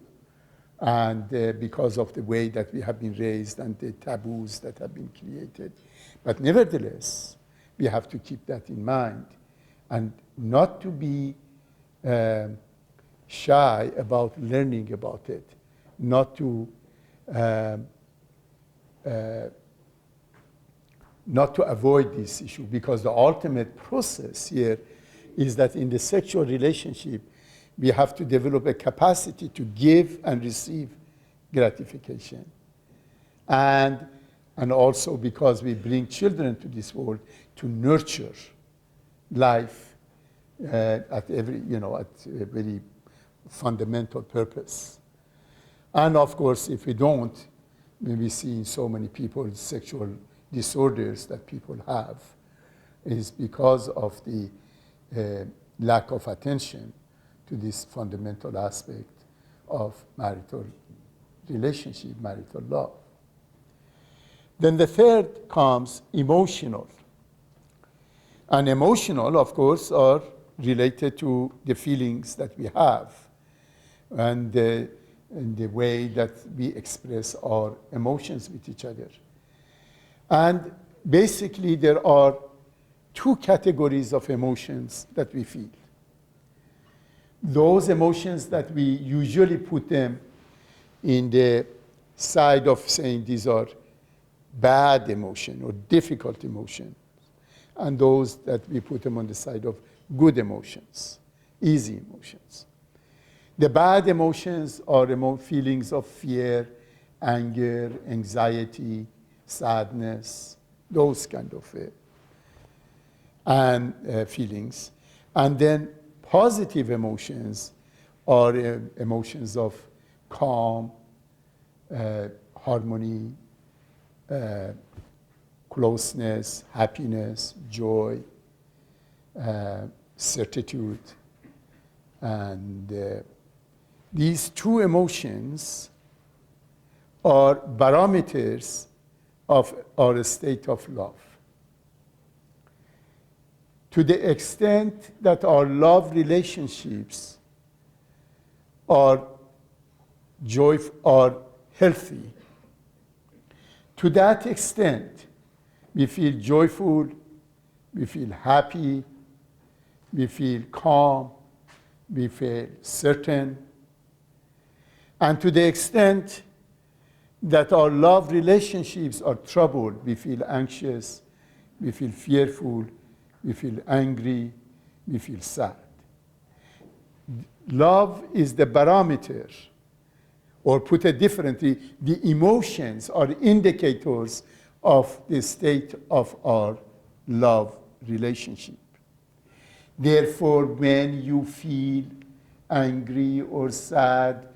And because of the way that we have been raised and the taboos that have been created. But nevertheless, we have to keep that in mind and not to be shy about learning about it, not to avoid this issue, because the ultimate process here is that in the sexual relationship, we have to develop a capacity to give and receive gratification. And also because we bring children to this world, to nurture life at a very fundamental purpose. And of course, if we don't, we see in so many people sexual disorders that people have, is because of the lack of attention to this fundamental aspect of marital relationship, marital love. Then the third comes emotional. And emotional, of course, are related to the feelings that we have and the way that we express our emotions with each other. And basically, there are two categories of emotions that we feel. Those emotions that we usually put them in the side of saying these are bad emotion or difficult emotion, and those that we put them on the side of good emotions, easy emotions. The bad emotions are feelings of fear, anger, anxiety, sadness, those kind of feelings. And then positive emotions are emotions of calm, harmony, closeness, happiness, joy, certitude. And these two emotions are barometers of our state of love. To the extent that our love relationships are joyful, are healthy, to that extent, we feel joyful, we feel happy, we feel calm, we feel certain. And to the extent that our love relationships are troubled, we feel anxious, we feel fearful, we feel angry, we feel sad. Love is the barometer, or put it differently, the emotions are indicators of the state of our love relationship. Therefore, when you feel angry or sad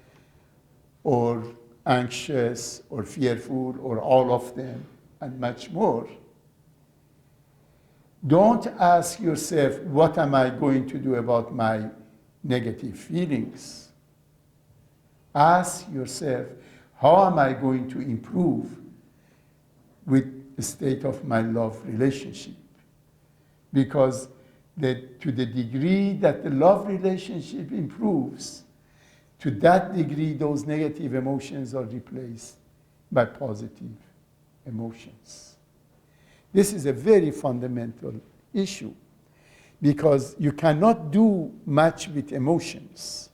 or anxious or fearful or all of them and much more, don't ask yourself, what am I going to do about my negative feelings? Ask yourself, how am I going to improve with the state of my love relationship? Because to the degree that the love relationship improves, to that degree those negative emotions are replaced by positive emotions. This is a very fundamental issue because you cannot do much with emotions,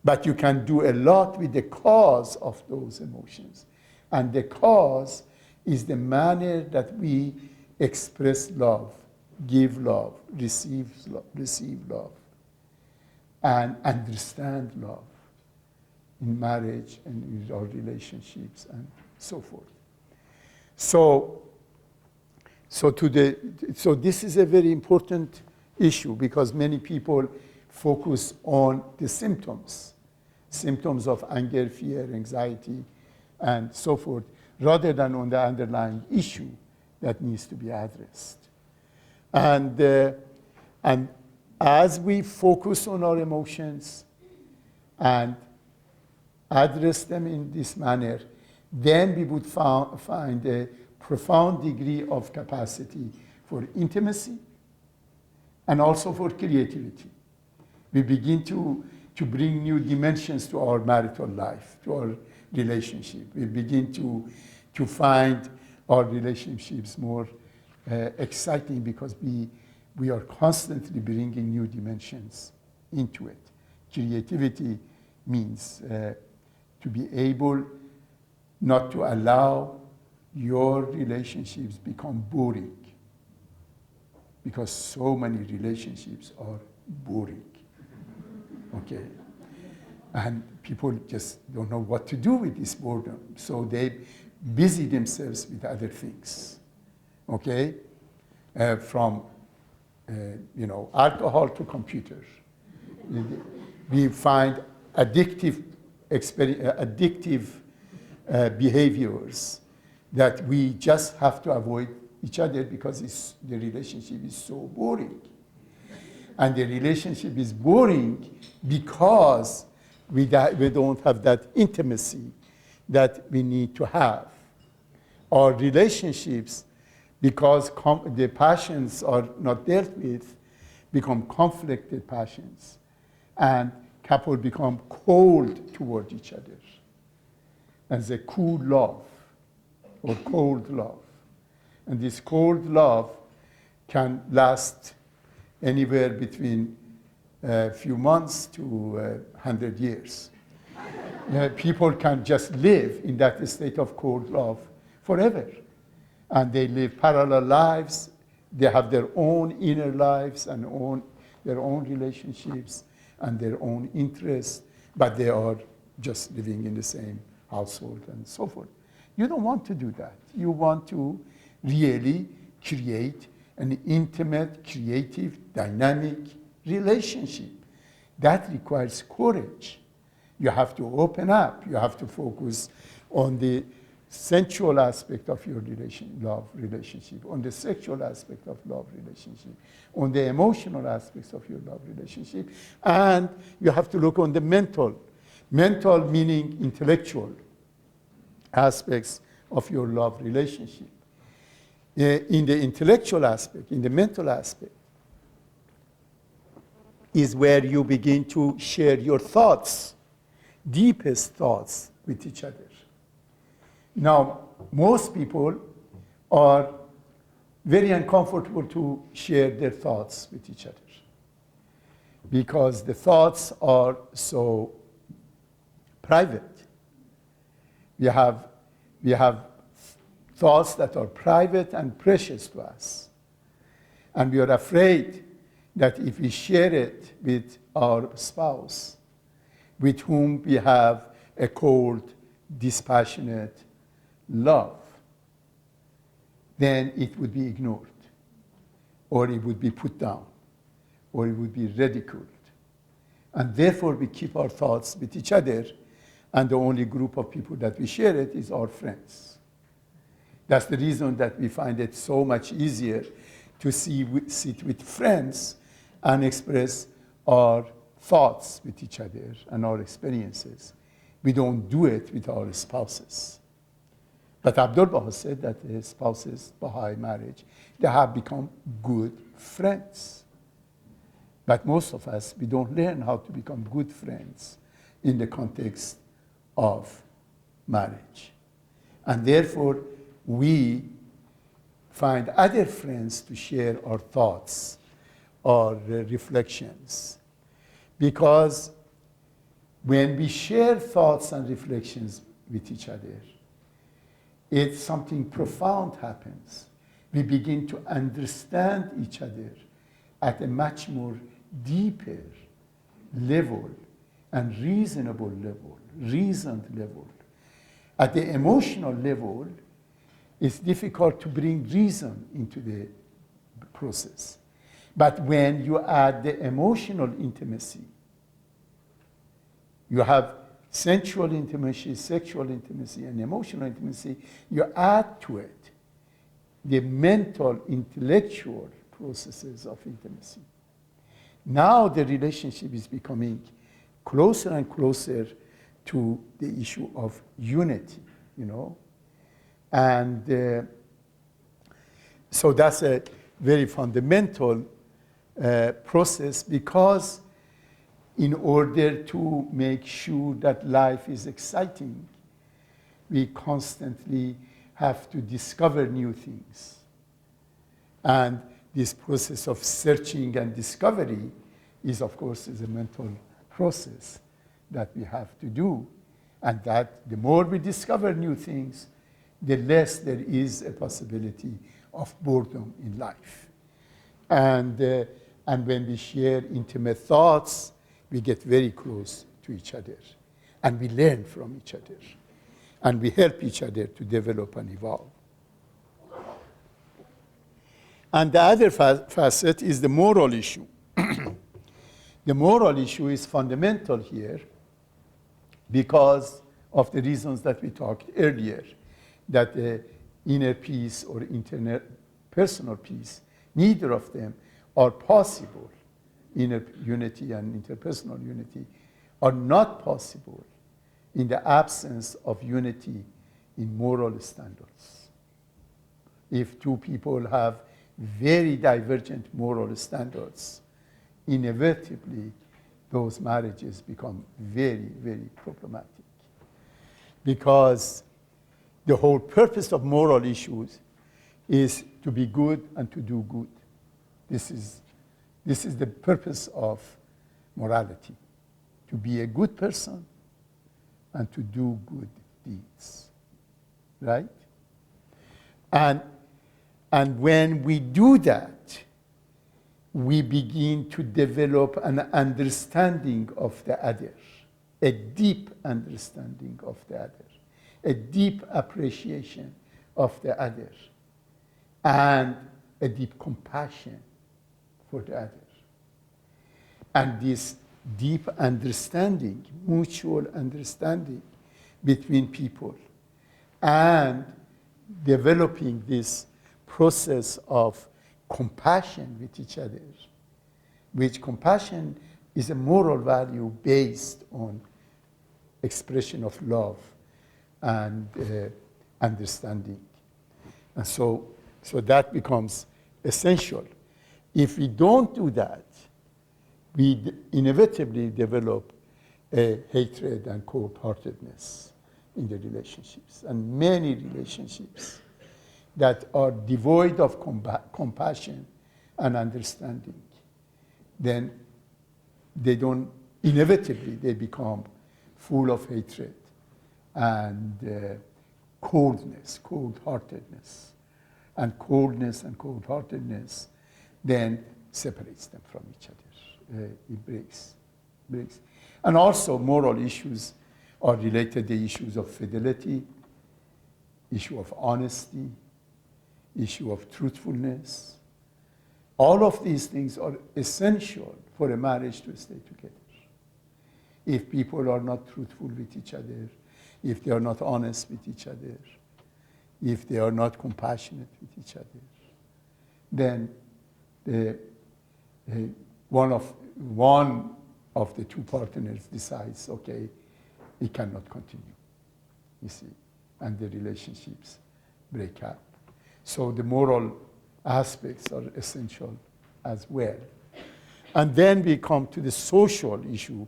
but you can do a lot with the cause of those emotions. And the cause is the manner that we express love, give love, receive love, and understand love in marriage and in our relationships and so forth. So this is a very important issue because many people focus on the symptoms of anger, fear, anxiety, and so forth, rather than on the underlying issue that needs to be addressed. And as we focus on our emotions and address them in this manner, then we would find a profound degree of capacity for intimacy and also for creativity. We begin to bring new dimensions to our marital life, to our relationship. We begin to find our relationships more exciting because we are constantly bringing new dimensions into it. Creativity means to be able not to allow your relationships become boring, because so many relationships are boring, okay? And people just don't know what to do with this boredom, so they busy themselves with other things, okay? From alcohol to computers. We find addictive behaviors that we just have to avoid each other because the relationship is so boring. And the relationship is boring because we don't have that intimacy that we need to have. Our relationships, because the passions are not dealt with, become conflicted passions. And couples become cold toward each other. And a cool love or cold love. And this cold love can last anywhere between a few months to 100 years. People can just live in that state of cold love forever. And they live parallel lives. They have their own inner lives and their own relationships and their own interests, but they are just living in the same household and so forth. You don't want to do that. You want to really create an intimate, creative, dynamic relationship. That requires courage. You have to open up. You have to focus on the sensual aspect of your love relationship, on the sexual aspect of love relationship, on the emotional aspects of your love relationship, and you have to look on the mental meaning intellectual aspects of your love relationship. In the intellectual aspect, in the mental aspect, is where you begin to share your thoughts, deepest thoughts with each other. Now, most people are very uncomfortable to share their thoughts with each other because the thoughts are so private. We have thoughts that are private and precious to us. And we are afraid that if we share it with our spouse, with whom we have a cold, dispassionate love, then it would be ignored, or it would be put down, or it would be ridiculed. And therefore, we keep our thoughts with each other, and the only group of people that we share it is our friends. That's the reason that we find it so much easier to sit with friends and express our thoughts with each other and our experiences. We don't do it with our spouses. But Abdul-Baha said that his spouses, Baha'i marriage, they have become good friends. But most of us, we don't learn how to become good friends in the context of marriage. And therefore, we find other friends to share our thoughts or reflections. Because when we share thoughts and reflections with each other, something profound happens. We begin to understand each other at a much more deeper level and reasoned level. At the emotional level, it's difficult to bring reason into the process. But when you add the emotional intimacy, you have sensual intimacy, sexual intimacy, and emotional intimacy, you add to it the mental, intellectual processes of intimacy. Now the relationship is becoming closer and closer to the issue of unity, And so that's a very fundamental process, because in order to make sure that life is exciting, we constantly have to discover new things. And this process of searching and discovery is, of course, a mental process that we have to do. And that the more we discover new things, the less there is a possibility of boredom in life. And when we share intimate thoughts, we get very close to each other. And we learn from each other. And we help each other to develop and evolve. And the other facet is the moral issue. The moral issue is fundamental here because of the reasons that we talked earlier, that the inner peace or interpersonal peace, neither of them are possible. Inner unity and interpersonal unity are not possible in the absence of unity in moral standards. If two people have very divergent moral standards, inevitably those marriages become very, very problematic. Because the whole purpose of moral issues is to be good and to do good. This is the purpose of morality, to be a good person and to do good deeds, right? And when we do that, we begin to develop an understanding of the other, a deep understanding of the other, a deep appreciation of the other, and a deep compassion for the other. And this deep understanding, mutual understanding between people, and developing this process of compassion with each other, which compassion is a moral value based on expression of love and understanding. And so that becomes essential. If we don't do that, we inevitably develop a hatred and cold-heartedness in the relationships. And many relationships that are devoid of compassion and understanding, then inevitably they become full of hatred and coldness, cold-heartedness. And coldness and cold-heartedness then separates them from each other. It breaks. And also moral issues are related to issues of fidelity, issue of honesty, issue of truthfulness. All of these things are essential for a marriage to stay together. If people are not truthful with each other, if they are not honest with each other, if they are not compassionate with each other, then one of the two partners decides, okay, it cannot continue, you see, and the relationships break up. So the moral aspects are essential as well. And then we come to the social issue,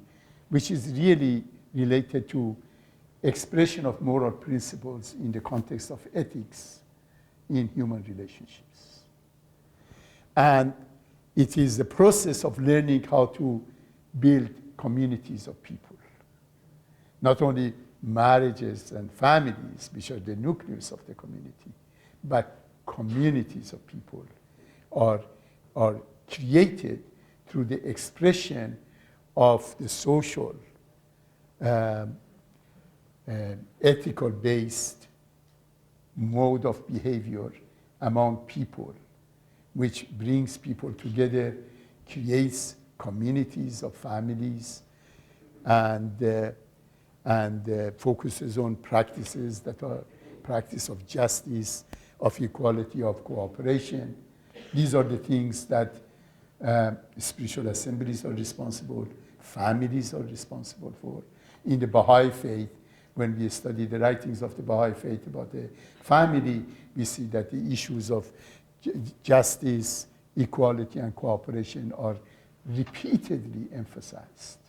which is really related to expression of moral principles in the context of ethics in human relationships. And it is the process of learning how to build communities of people. Not only marriages and families, which are the nucleus of the community, but communities of people are created through the expression of the social, ethical-based mode of behavior among people, which brings people together, creates communities of families, and focuses on practices that are practice of justice, of equality, of cooperation. These are the things that spiritual assemblies are responsible, families are responsible for. In the Baha'i faith, when we study the writings of the Baha'i faith about the family, we see that the issues of justice, equality, and cooperation are repeatedly emphasized.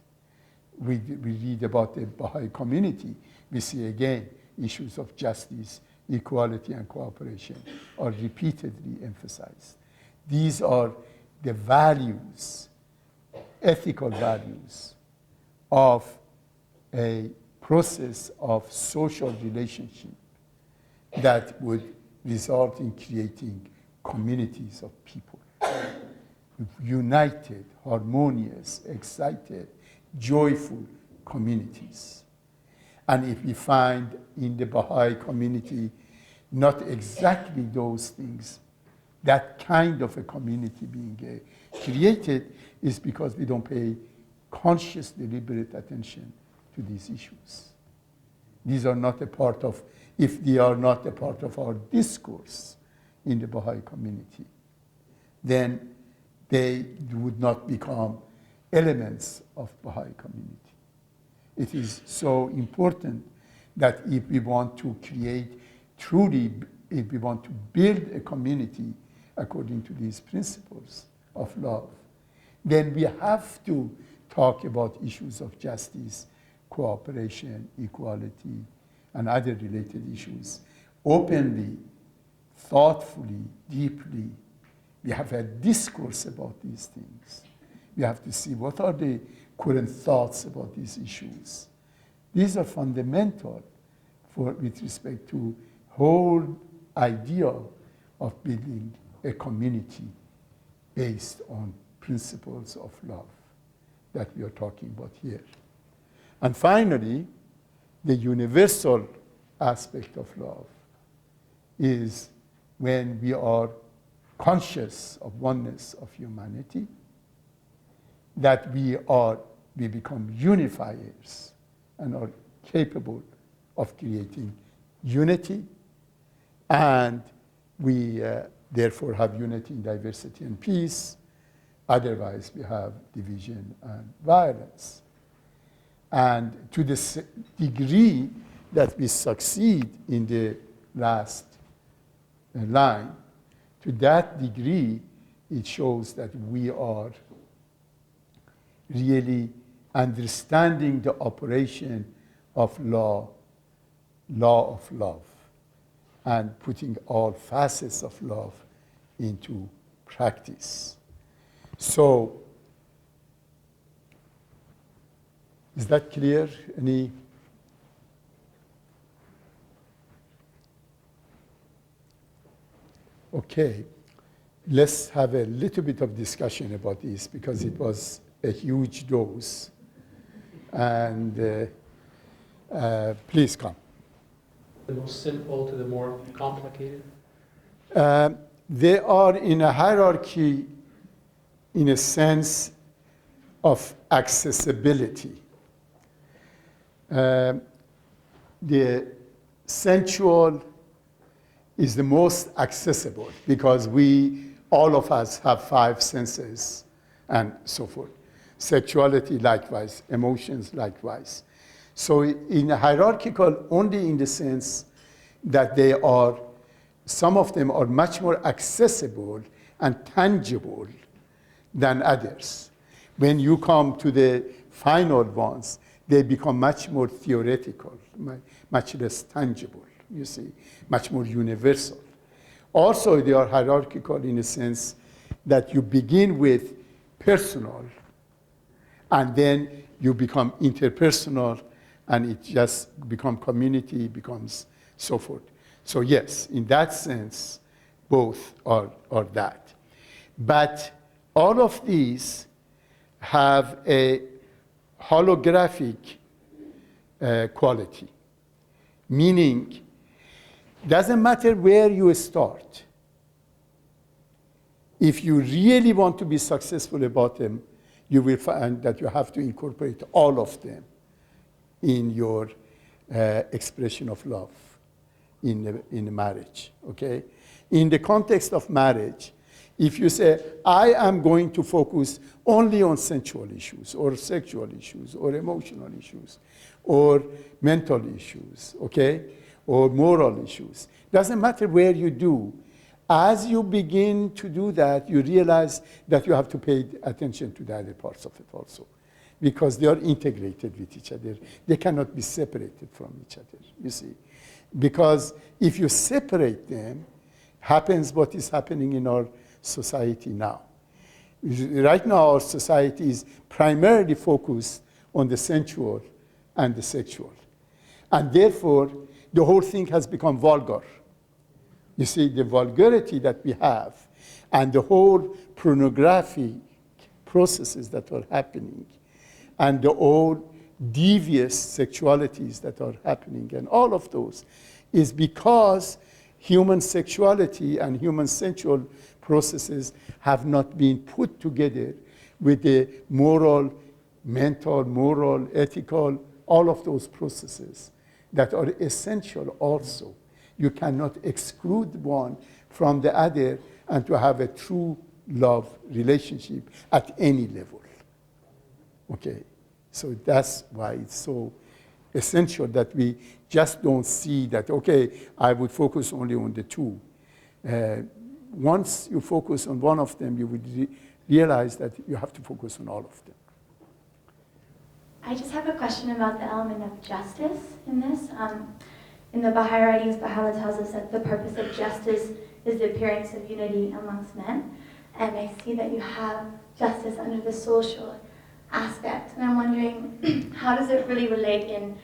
We read about the Baha'i community, we see again issues of justice, equality, and cooperation are repeatedly emphasized. These are the values, ethical values, of a process of social relationship that would result in creating communities of people. United, harmonious, excited, joyful communities. And if we find in the Baha'i community not exactly those things, that kind of a community being created, is because we don't pay conscious, deliberate attention to these issues. These are not a part of, if they are not a part of our discourse in the Baha'i community, then they would not become elements of Baha'i community. It is so important that if we want to create truly, if we want to build a community according to these principles of love, then we have to talk about issues of justice, cooperation, equality, and other related issues openly, thoughtfully, deeply. We have a discourse about these things. We have to see what are the current thoughts about these issues, These are fundamental with respect to whole idea of building a community based on principles of love that we are talking about here. And finally, the universal aspect of love is when we are conscious of oneness of humanity, that we become unifiers and are capable of creating unity, and we therefore have unity in diversity and peace. Otherwise, we have division and violence. And to the degree that we succeed in the last line, to that degree, it shows that we are really understanding the operation of law of love, and putting all facets of love into practice. So, is that clear? Any? Okay, let's have a little bit of discussion about this, because it was a huge dose. And please come. The most simple to the more complicated? They are in a hierarchy in a sense of accessibility. The sensual is the most accessible because all of us have 5 senses and so forth. Sexuality likewise, emotions likewise. So in a hierarchical only in the sense that some of them are much more accessible and tangible than others. When you come to the final ones, they become much more theoretical, much less tangible, you see, much more universal. Also, they are hierarchical in a sense that you begin with personal, and then you become interpersonal, and it just becomes community, becomes so forth. So yes, in that sense, both are that. But all of these have a holographic quality, meaning doesn't matter where you start. If you really want to be successful about them, you will find that you have to incorporate all of them in your expression of love in the marriage, okay? In the context of marriage, if you say, I am going to focus only on sensual issues or sexual issues or emotional issues or mental issues, okay, or moral issues, doesn't matter where you do, as you begin to do that, you realize that you have to pay attention to the other parts of it also, because they are integrated with each other. They cannot be separated from each other, you see. Because if you separate them, happens what is happening in our society now. Right now, our society is primarily focused on the sensual and the sexual. And therefore, the whole thing has become vulgar. You see, the vulgarity that we have and the whole pornographic processes that are happening and the old devious sexualities that are happening and all of those is because human sexuality and human sensual processes have not been put together with the moral, mental, moral, ethical, all of those processes that are essential also. You cannot exclude one from the other and to have a true love relationship at any level. Okay, so that's why it's so essential that we just don't see that, okay, I would focus only on the two. Once you focus on one of them, you would realize that you have to focus on all of them. I just have a question about the element of justice in this. In the Baha'i writings, Baha'u'llah tells us that the purpose of justice is the appearance of unity amongst men. And I see that you have justice under the social aspect. And I'm wondering, how does it really relate in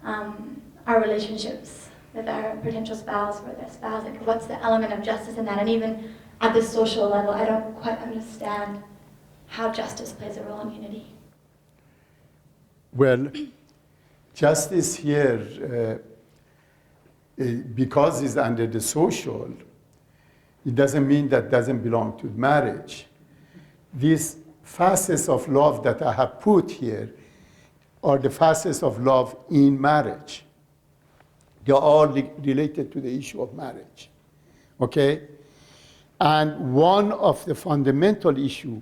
our relationships with our potential spouse or their spouse? Like, what's the element of justice in that? And even at the social level, I don't quite understand how justice plays a role in unity. Well, justice here, because it's under the social, it doesn't mean that doesn't belong to marriage. These facets of love that I have put here are the facets of love in marriage. They are all related to the issue of marriage, okay? And one of the fundamental issues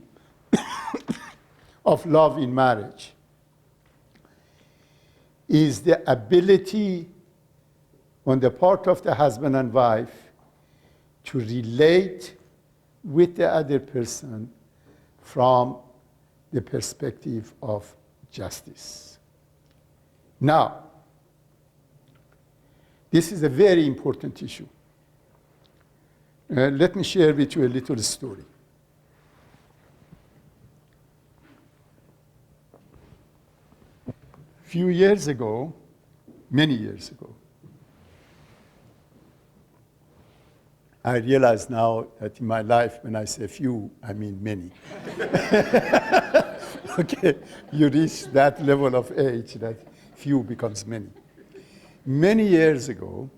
of love in marriage is the ability on the part of the husband and wife to relate with the other person from the perspective of justice. Now, this is a very important issue. Let me share with you a little story. Few years ago, many years ago, I realize now that in my life, when I say few, I mean many. Okay, you reach that level of age that few becomes many. Many years ago,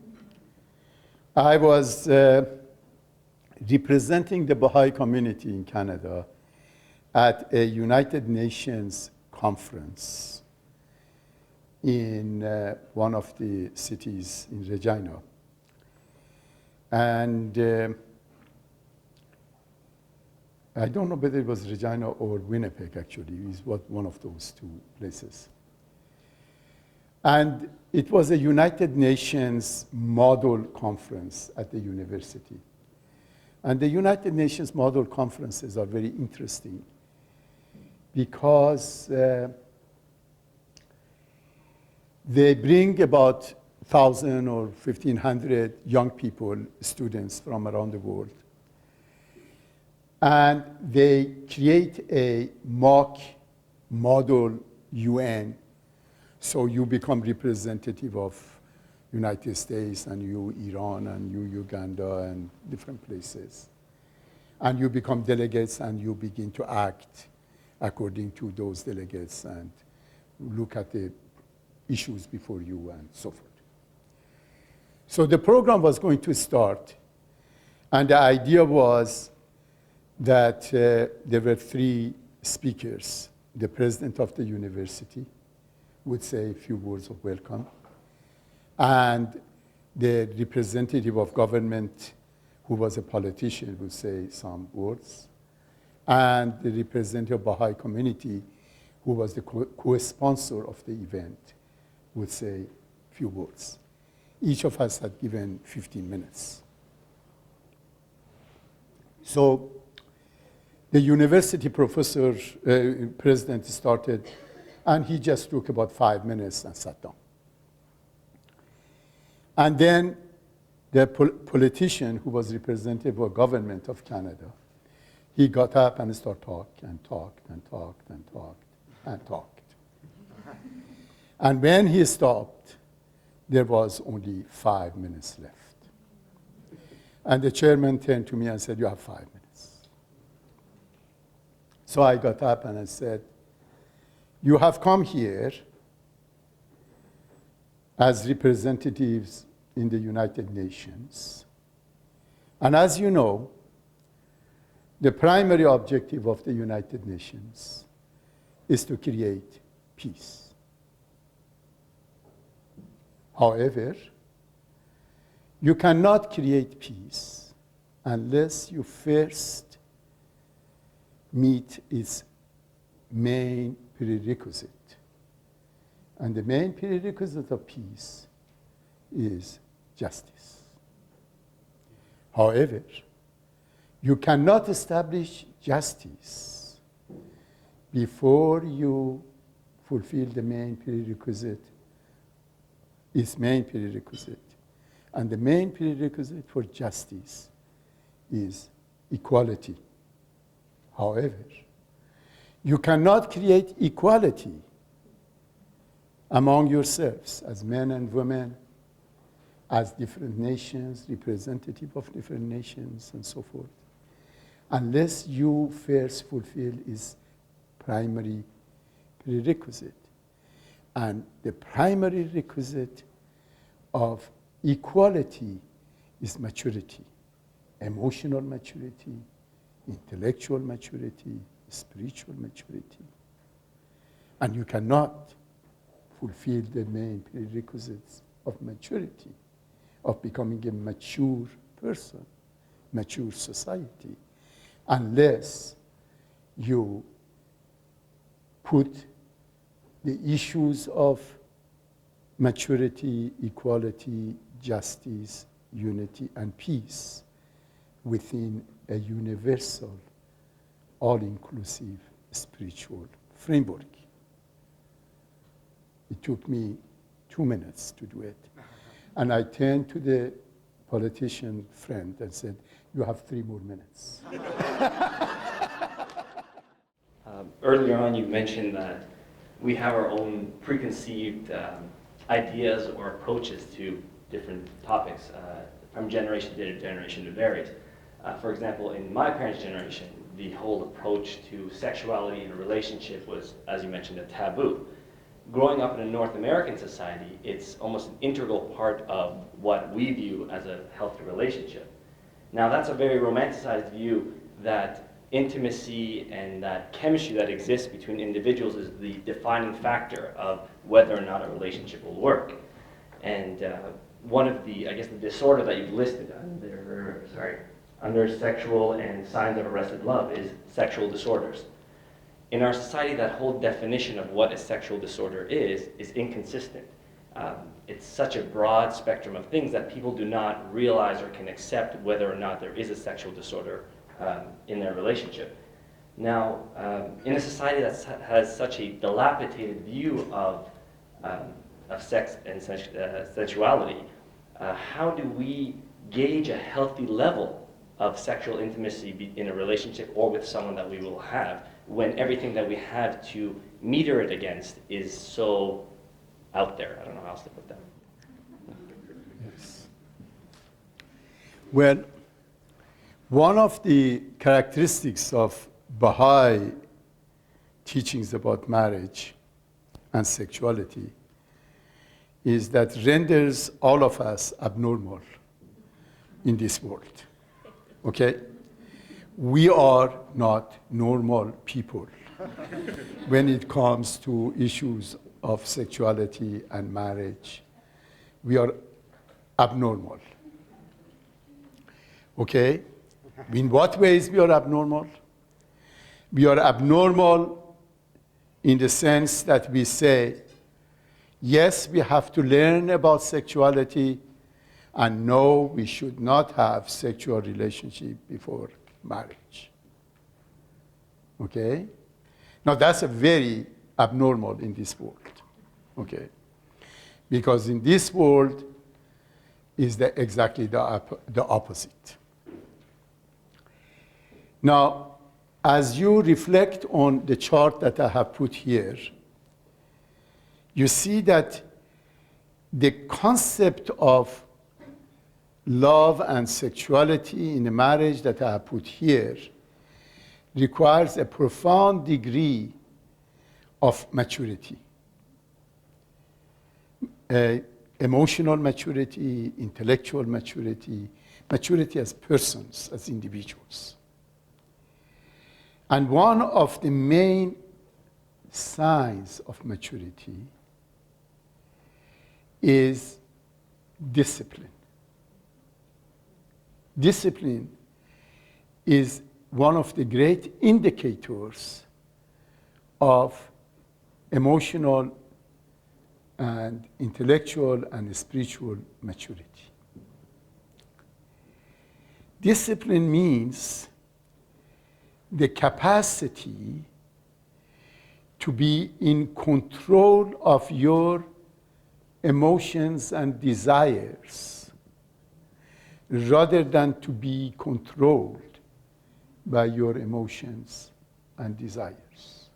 I was representing the Baha'i community in Canada at a United Nations conference in one of the cities in Regina. And I don't know whether it was Regina or Winnipeg, actually. It was one of those two places. And it was a United Nations model conference at the university. And the United Nations model conferences are very interesting because they bring about 1,000 or 1,500 young people, students from around the world. And they create a mock model UN. So you become representative of United States and you Iran and you Uganda and different places. And you become delegates and you begin to act according to those delegates and look at the issues before you and so forth. So the program was going to start, and the idea was that there were three speakers. The president of the university would say a few words of welcome, and the representative of government, who was a politician, would say some words, and the representative of Baha'i community, who was the co-sponsor of the event, would say a few words. Each of us had given 15 minutes. So the university professor, president started, and he just took about 5 minutes and sat down. And then the politician who was representative of government of Canada, he got up and started talking and talked and talked and talked and talked. And when he stopped, there was only 5 minutes left. And the chairman turned to me and said, "You have 5 minutes." So I got up and I said, "You have come here as representatives in the United Nations. And as you know, the primary objective of the United Nations is to create peace. However, you cannot create peace unless you first meet its main prerequisite. And the main prerequisite of peace is justice. However, you cannot establish justice before you fulfill the main prerequisite, its main prerequisite. And the main prerequisite for justice is equality. However, you cannot create equality among yourselves as men and women, as different nations, representative of different nations, and so forth, unless you first fulfill its primary prerequisite. And the primary requisite of equality is maturity, emotional maturity, intellectual maturity, spiritual maturity. And you cannot fulfill the main prerequisites of maturity, of becoming a mature person, mature society, unless you put the issues of maturity, equality, justice, unity, and peace within a universal, all-inclusive spiritual framework. It took me 2 minutes to do it. And I turned to the politician friend and said, you have 3 more minutes. Earlier on, you mentioned that we have our own preconceived ideas or approaches to different topics. From generation to generation, it varies. For example, in my parents' generation, the whole approach to sexuality in a relationship was, as you mentioned, a taboo. Growing up in a North American society, it's almost an integral part of what we view as a healthy relationship. Now, that's a very romanticized view that intimacy and that chemistry that exists between individuals is the defining factor of whether or not a relationship will work. And one of the, I guess, the disorder that you've listed under sexual and signs of arrested love is sexual disorders. In our society, that whole definition of what a sexual disorder is inconsistent. It's such a broad spectrum of things that people do not realize or can accept whether or not there is a sexual disorder in their relationship. Now, in a society that has such a dilapidated view of sex and sensuality, how do we gauge a healthy level of sexual intimacy in a relationship or with someone that we will have when everything that we have to meter it against is so out there? I don't know how else to put that. Yes. Well, one of the characteristics of Baha'i teachings about marriage and sexuality is that renders all of us abnormal in this world. Okay? We are not normal people when it comes to issues of sexuality and marriage. We are abnormal. Okay? In what ways we are abnormal? We are abnormal in the sense that we say, yes, we have to learn about sexuality, and no, we should not have sexual relationship before marriage. Okay? Now that's a very abnormal in this world. Okay? Because in this world is exactly the opposite. Now, as you reflect on the chart that I have put here, you see that the concept of love and sexuality in a marriage that I have put here requires a profound degree of maturity. Emotional maturity, intellectual maturity, maturity as persons, as individuals. And one of the main signs of maturity is discipline. Discipline is one of the great indicators of emotional and intellectual and spiritual maturity. Discipline means the capacity to be in control of your emotions and desires rather than to be controlled by your emotions and desires.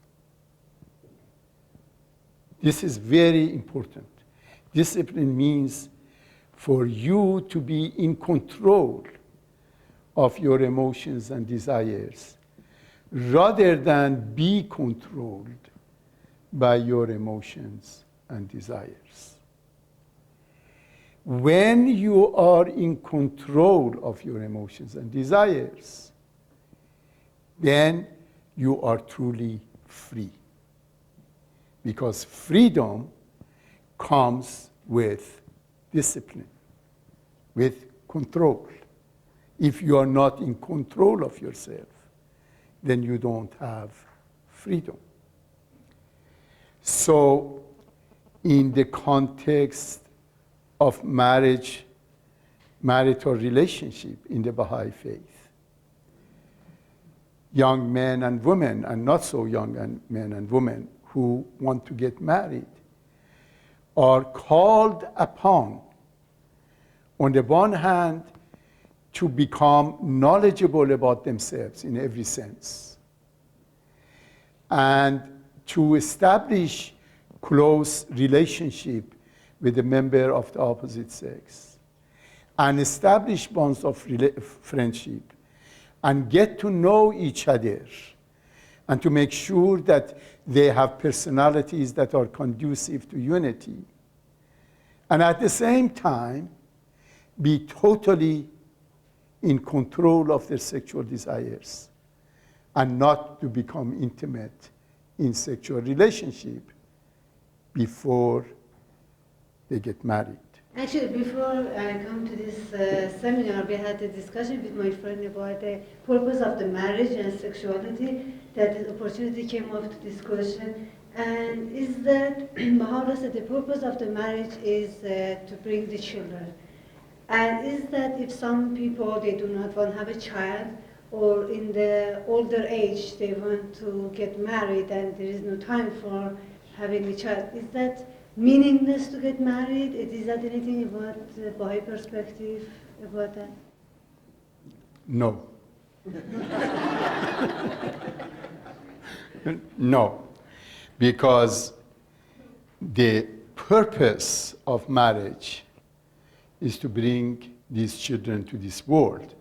This is very important. Discipline means for you to be in control of your emotions and desires rather than be controlled by your emotions and desires. When you are in control of your emotions and desires, then you are truly free. Because freedom comes with discipline, with control. If you are not in control of yourself, then you don't have freedom. So, in the context of marriage, marital relationship in the Baha'i faith, young men and women, and not so young men and women who want to get married, are called upon, on the one hand, to become knowledgeable about themselves in every sense, and to establish close relationship with a member of the opposite sex, and establish bonds of friendship, and get to know each other, and to make sure that they have personalities that are conducive to unity, and at the same time, be totally in control of their sexual desires, and not to become intimate in sexual relationship before they get married. Actually, before I come to this seminar, we had a discussion with my friend about the purpose of the marriage and sexuality. That the opportunity came up to this question, and is that Baha'u'llah said the purpose of the marriage is to bring the children. And is that if some people, they do not want to have a child, or in the older age they want to get married and there is no time for having a child, is that meaningless to get married? Is that anything about the Baha'i perspective about that? No. No, because the purpose of marriage is to bring these children to this world.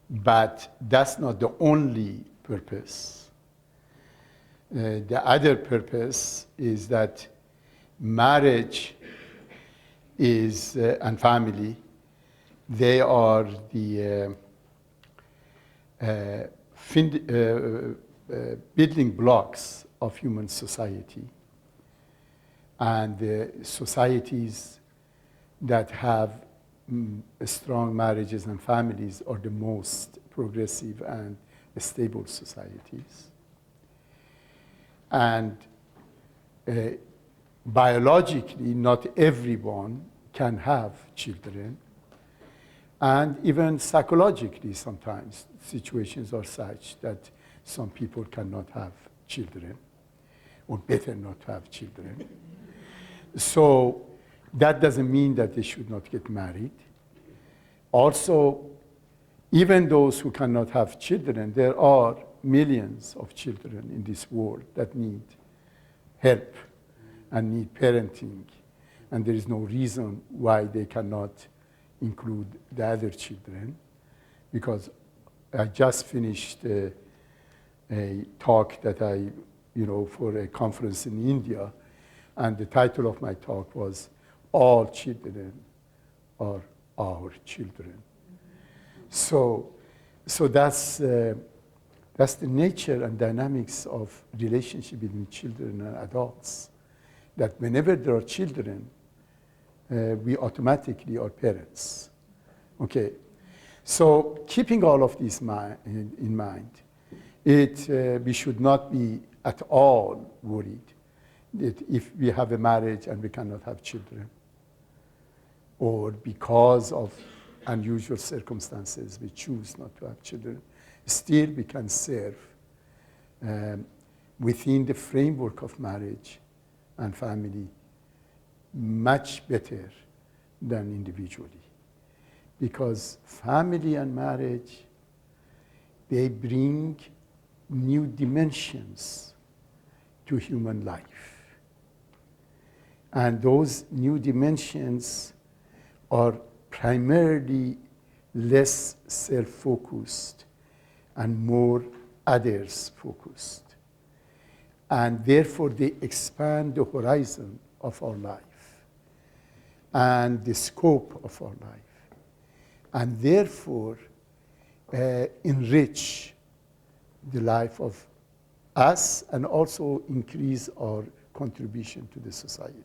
But that's not the only purpose. The other purpose is that marriage is, and family, they are the building blocks of human society. And societies that have strong marriages and families are the most progressive and stable societies. And biologically, not everyone can have children. And even psychologically, sometimes situations are such that some people cannot have children, or better not to have children. So that doesn't mean that they should not get married. Also, even those who cannot have children, there are millions of children in this world that need help and need parenting. And there is no reason why they cannot include the other children, because I just finished a talk that for a conference in India, and the title of my talk was, "All Children Are Our Children." So that's the nature and dynamics of relationship between children and adults, that whenever there are children, we automatically are parents. Okay, so keeping all of this in mind, we should not be at all worried that if we have a marriage and we cannot have children, or because of unusual circumstances we choose not to have children, still we can serve within the framework of marriage and family much better than individually. Because family and marriage, they bring new dimensions to human life. And those new dimensions are primarily less self-focused and more others-focused. And therefore, they expand the horizon of our life and the scope of our life, and therefore enrich the life of us and also increase our contribution to the society.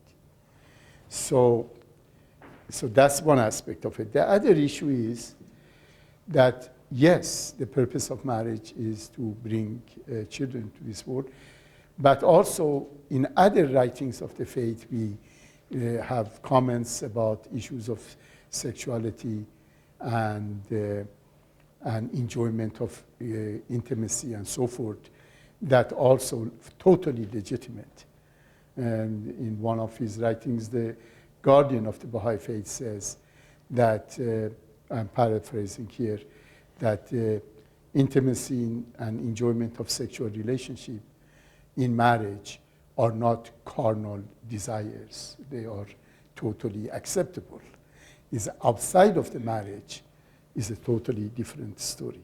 So that's one aspect of it. The other issue is that, yes, the purpose of marriage is to bring children to this world, but also in other writings of the faith, we have comments about issues of sexuality and enjoyment of intimacy and so forth, that also totally legitimate. And in one of his writings, the guardian of the Baha'i faith says that, I'm paraphrasing here, that intimacy and enjoyment of sexual relationship in marriage are not carnal desires. They are totally acceptable. Is outside of the marriage is a totally different story.